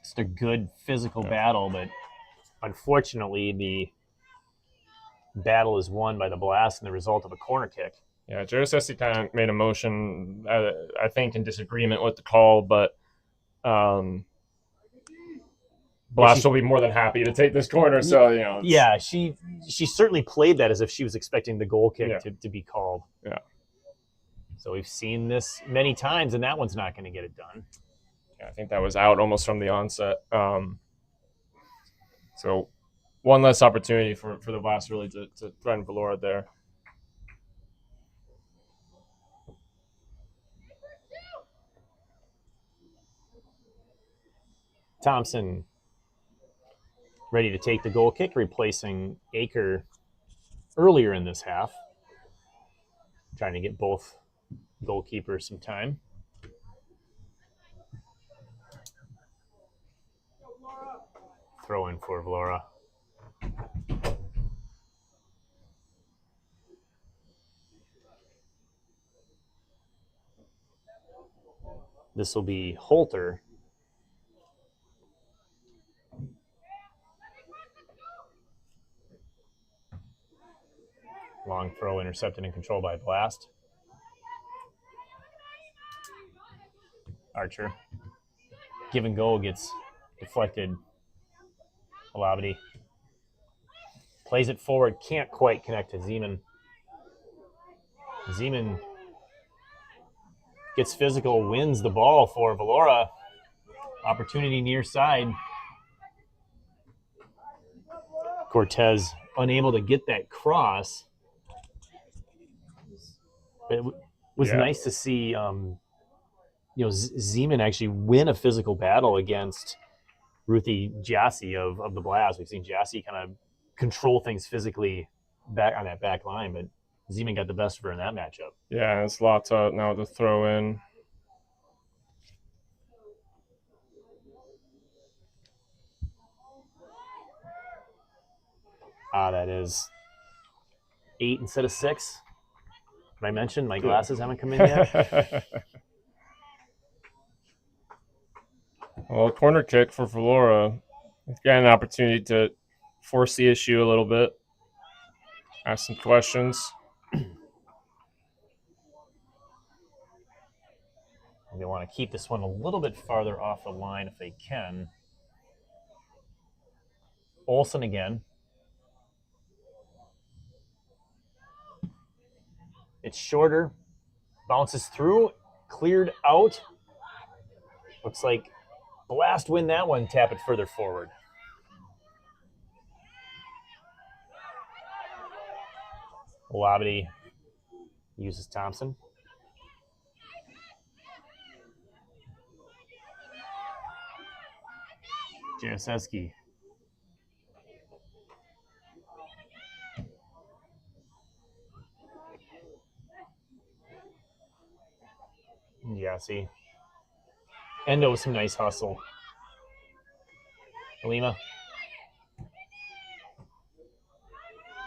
it's a good physical battle, but unfortunately the battle is won by the Blast and the result of a corner kick. Yeah, JSSC kind of made a motion, I think, in disagreement with the call, but Blast will be more than happy to take this corner. So, yeah, she certainly played that as if she was expecting the goal kick to be called. Yeah. So we've seen this many times, and that one's not going to get it done. Yeah, I think that was out almost from the onset. So one less opportunity for the Blast really to threaten Vlora there. Thompson ready to take the goal kick, replacing Aker earlier in this half. Trying to get both goalkeepers some time. Throw in for Vlora. This will be Holter. Long throw intercepted and controlled by Blast. Archer. Give and go gets deflected. Alavidi plays it forward, can't quite connect to Zeman. Zeman gets physical, wins the ball for Vlora. Opportunity near side. Cortez unable to get that cross. But it was nice to see Zeman actually win a physical battle against Ruthie Jassy of the Blast. We've seen Jassy kind of control things physically back on that back line, but Zeman got the best of her in that matchup. Yeah, it's Lata now to throw in. That is 8 instead of 6. Did I mention my glasses haven't come in yet? Well, corner kick for Vlora. Got an opportunity to force the issue a little bit. Ask some questions. They want to keep this one a little bit farther off the line if they can. Olsen again. It's shorter. Bounces through. Cleared out. Looks like Blast win that one. Tap it further forward. Alavidi uses Thompson. Jaseski. Jassy. Endo with some nice hustle. Lima.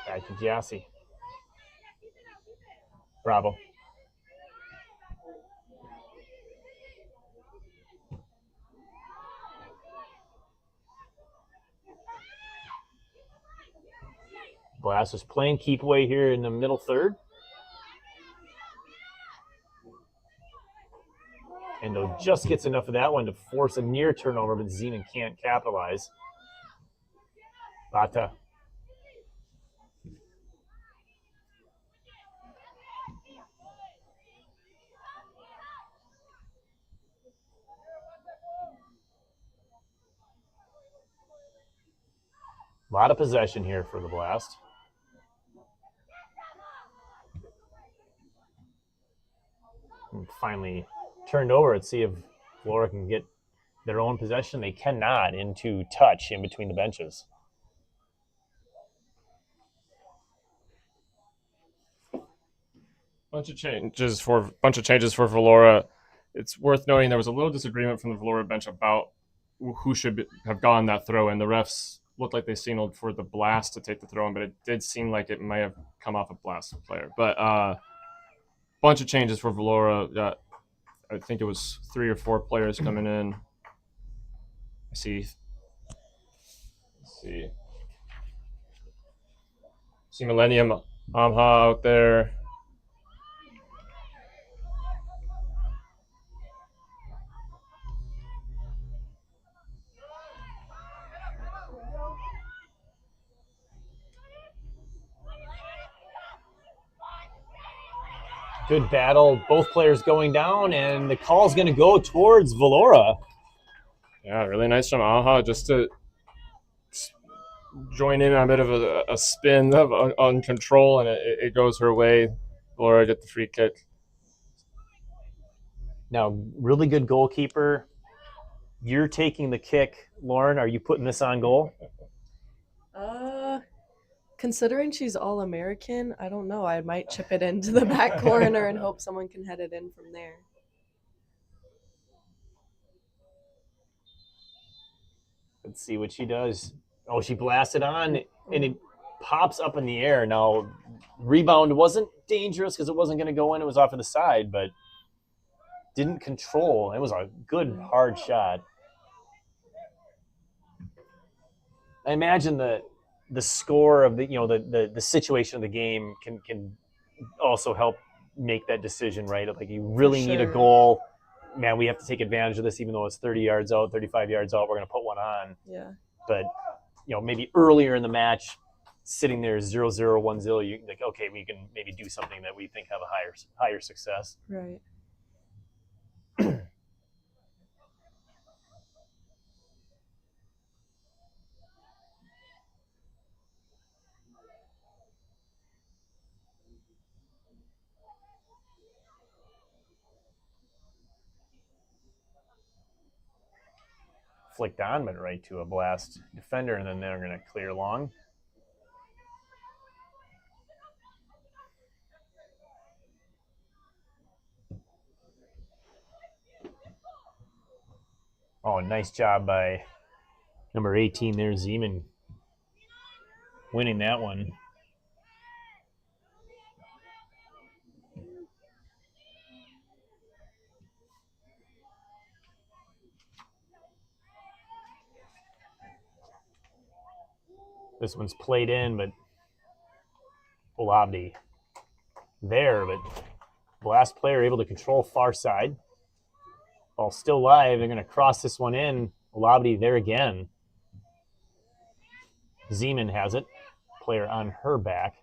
Back to Jassy. Bravo. Blast is playing keep away here in the middle third. Endo just gets enough of that one to force a near turnover, but Zeman can't capitalize. Lata. A lot of possession here for the Blast. And finally turned over. Let's see if Vlora can get their own possession. They cannot into touch in between the benches. Bunch of changes for Vlora. It's worth noting there was a little disagreement from the Vlora bench about who should have gone that throw in. The refs looked like they signaled for the Blast to take the throw in, but it did seem like it might have come off a Blast player. But bunch of changes for Vlora. I think it was 3 or 4 players coming in. Let's see. See Millennium Amha out there. Good battle. Both players going down, and the call's going to go towards Vlora. Yeah, really nice from Aha just to join in on a bit of a spin on control, and it goes her way. Vlora get the free kick. Now, really good goalkeeper. You're taking the kick. Lauren, are you putting this on goal? Considering she's All-American, I don't know. I might chip it into the back corner and hope someone can head it in from there. Let's see what she does. Oh, she blasted on, and it pops up in the air. Now, rebound wasn't dangerous because it wasn't going to go in. It was off to the side, but didn't control. It was a good, hard shot. I imagine the score of the situation of the game can also help make that decision, right? Like you really need a goal. man, we have to take advantage of this, even though it's 30 yards out, 35 yards out, we're going to put one on. Yeah. But, maybe earlier in the match, sitting there 0-0, 1-0, you like, okay, we can maybe do something that we think have a higher success. Right. Flicked on, but right to a blast defender, and then they're going to clear long. Oh, nice job by number 18 there, Zeman, winning that one. This one's played in, but Olabdi there, but last player able to control far side. Ball still live. They're going to cross this one in. Olabdi there again. Zeman has it. Player on her back.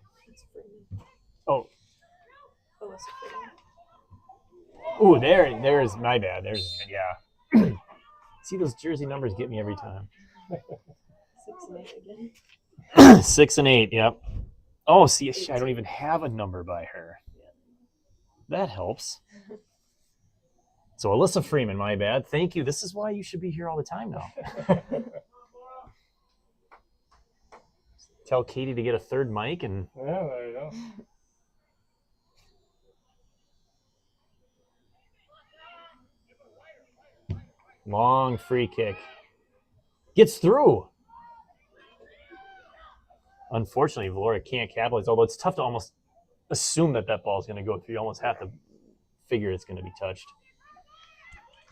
Oh. Ooh, there's my bad. Yeah. See, those jersey numbers get me every time. 6 and 8 again. 6 and 8, yep. Oh, see, I don't even have a number by her. That helps. So Alyssa Freeman, my bad. Thank you. This is why you should be here all the time now. Tell Katie to get a third mic and. Yeah, there you go. Long free kick. Gets through. Unfortunately, Vlora can't capitalize, although it's tough to almost assume that ball is going to go through. You almost have to figure it's going to be touched.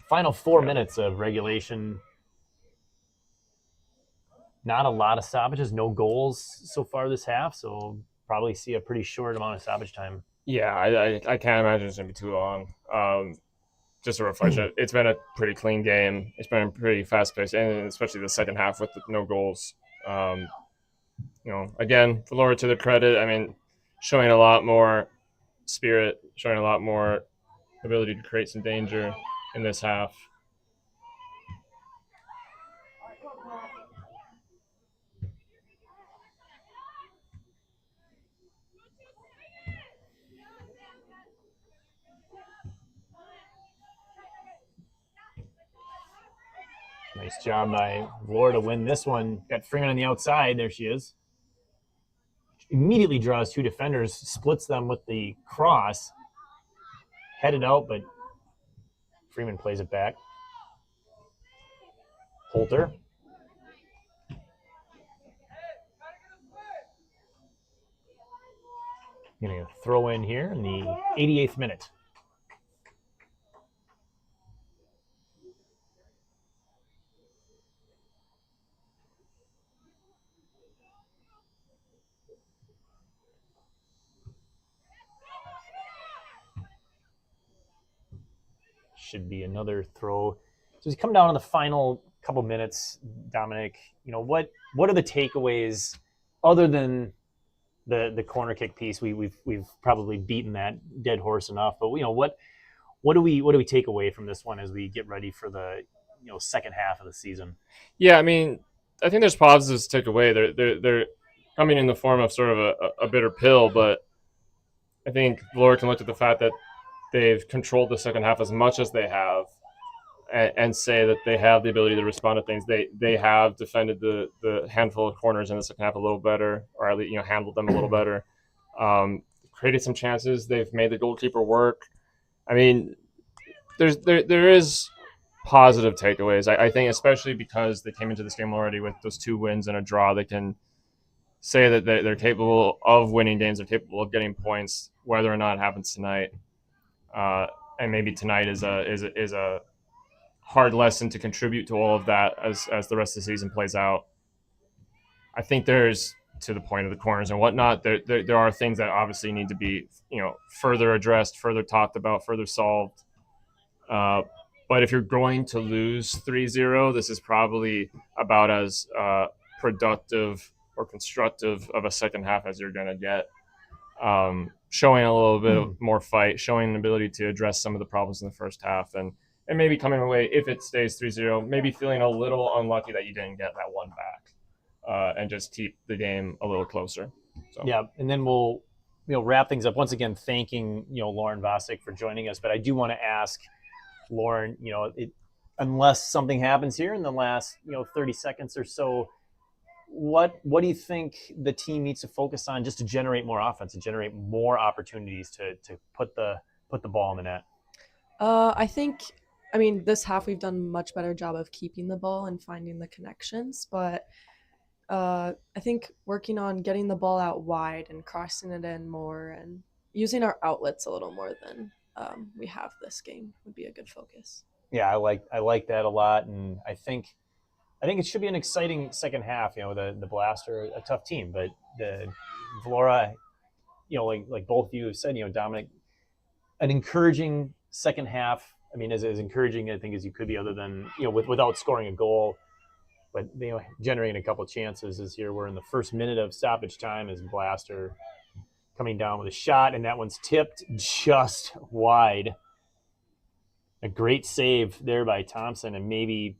Final 4 minutes of regulation. Not a lot of stoppages, no goals so far this half, so probably see a pretty short amount of stoppage time. Yeah, I can't imagine it's going to be too long. Just a reflection, it's been a pretty clean game. It's been pretty fast-paced, and especially the second half with no goals. Again, Vlora, to their credit, I mean, showing a lot more spirit, showing a lot more ability to create some danger in this half. Nice job by Vlora to win this one. Got Freeman on the outside. There she is. Immediately draws 2 defenders, splits them with the cross. Headed out, but Freeman plays it back. Holter. Going to throw in here in the 88th minute. Should be another throw. So as we come down to the final couple minutes, Dominic, what are the takeaways other than the corner kick piece? We've probably beaten that dead horse enough, but what do we take away from this one as we get ready for the second half of the season? Yeah, I mean, I think there's positives to take away. They're coming in the form of sort of a bitter pill, but I think Vlora can look at the fact that they've controlled the second half as much as they have, and say that they have the ability to respond to things. They have defended the handful of corners in the second half a little better, or at least handled them a little better. Created some chances. They've made the goalkeeper work. I mean, there is positive takeaways. I think especially because they came into this game already with those 2 wins and a draw, they can say that they're capable of winning games. They're capable of getting points, whether or not it happens tonight. And maybe tonight is a hard lesson to contribute to all of that as the rest of the season plays out. I think there's, to the point of the corners and whatnot, there are things that obviously need to be further addressed, further talked about, further solved. But if you're going to lose 3-0, this is probably about as productive or constructive of a second half as you're going to get. Showing a little bit of more fight, showing an ability to address some of the problems in the first half, and maybe coming away, if it stays 3-0, maybe feeling a little unlucky that you didn't get that one back, and just keep the game a little closer. So. Yeah, and then we'll wrap things up. Once again, thanking Lauren Vosick for joining us. But I do want to ask Lauren, unless something happens here in the last 30 seconds or so, what do you think the team needs to focus on just to generate more offense, to generate more opportunities to put the ball in the net? I mean, this half we've done a much better job of keeping the ball and finding the connections, but I think working on getting the ball out wide and crossing it in more and using our outlets a little more than we have this game would be a good focus. Yeah, I like that a lot, and I think it should be an exciting second half. The Blast are a tough team, but the Vlora, like both of you have said, Dominic, an encouraging second half. I mean, as encouraging I think as you could be, other than without scoring a goal, but generating a couple of chances. Is here we're in the first minute of stoppage time as Blast are coming down with a shot, and that one's tipped just wide. A great save there by Thompson, and maybe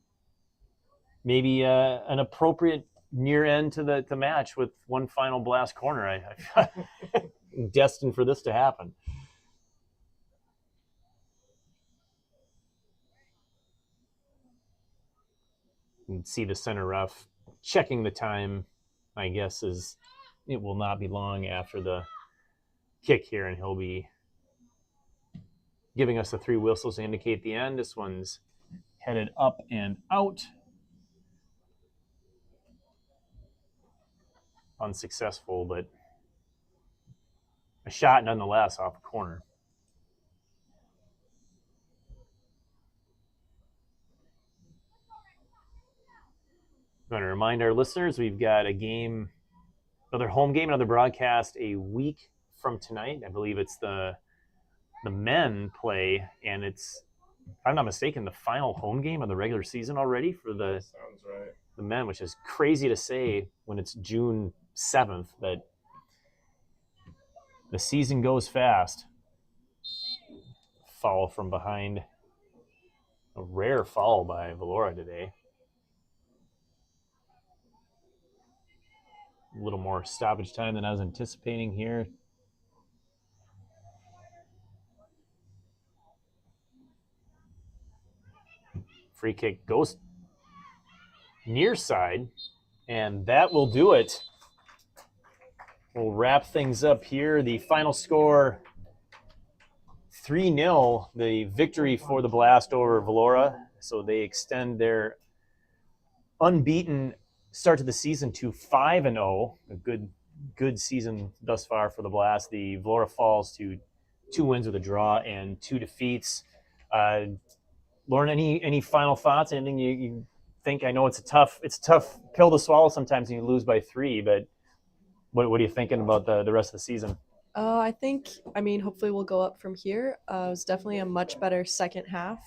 an appropriate near end to the match with one final Blast corner. I destined for this to happen. You can see the center ref checking the time. I guess it will not be long after the kick here, and he'll be giving us the 3 whistles to indicate the end. This one's headed up and out. Unsuccessful, but a shot nonetheless off a corner. I want to remind our listeners we've got a game, another home game, another broadcast a week from tonight. I believe it's the men play, and it's, if I'm not mistaken, the final home game of the regular season already for the Sounds right. The men, which is crazy to say when it's June 7th, but the season goes fast. Foul from behind. A rare foul by Vlora today. A little more stoppage time than I was anticipating here. Free kick goes near side, and that will do it. We'll wrap things up here. The final score, 3-0, the victory for the Blast over Vlora. So they extend their unbeaten start to the season to 5-0. A good season thus far for the Blast. The Vlora falls to 2 wins with a draw and 2 defeats. Lauren, any final thoughts? Anything you think? I know it's a tough pill to swallow sometimes when you lose by 3, but what are you thinking about the rest of the season? I think, hopefully we'll go up from here. It was definitely a much better second half.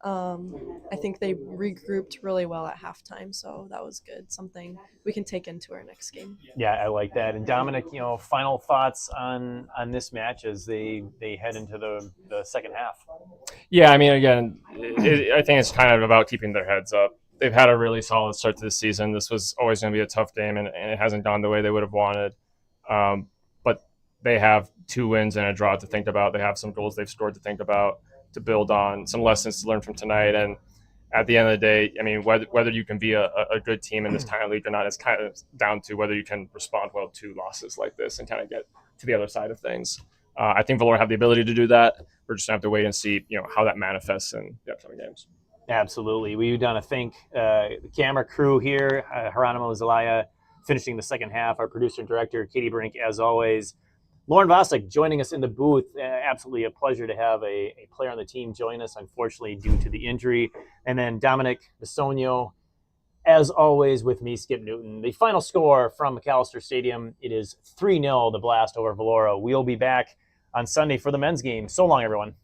I think they regrouped really well at halftime, so that was good. Something we can take into our next game. Yeah, I like that. And Dominic, final thoughts on this match as they head into the second half. Yeah, again, I think it's kind of about keeping their heads up. They've had a really solid start to the season. This was always going to be a tough game, and it hasn't gone the way they would have wanted. But they have 2 wins and a draw to think about. They have some goals they've scored to think about, to build on, some lessons to learn from tonight. And at the end of the day, whether you can be a good team in this kind of league or not is kind of down to whether you can respond well to losses like this and kind of get to the other side of things. I think Vlora have the ability to do that. We're just going to have to wait and see how that manifests in the upcoming games. Absolutely. We want to thank the camera crew here, Geronimo Zelaya finishing the second half, our producer and director, Katie Brink, as always. Lauren Vosick joining us in the booth. Absolutely a pleasure to have a player on the team join us, unfortunately, due to the injury. And then Dominic Bisogno, as always, with me, Skip Newton. The final score from Macalester Stadium, it is 3-0, the Blast over Vlora. We'll be back on Sunday for the men's game. So long, everyone.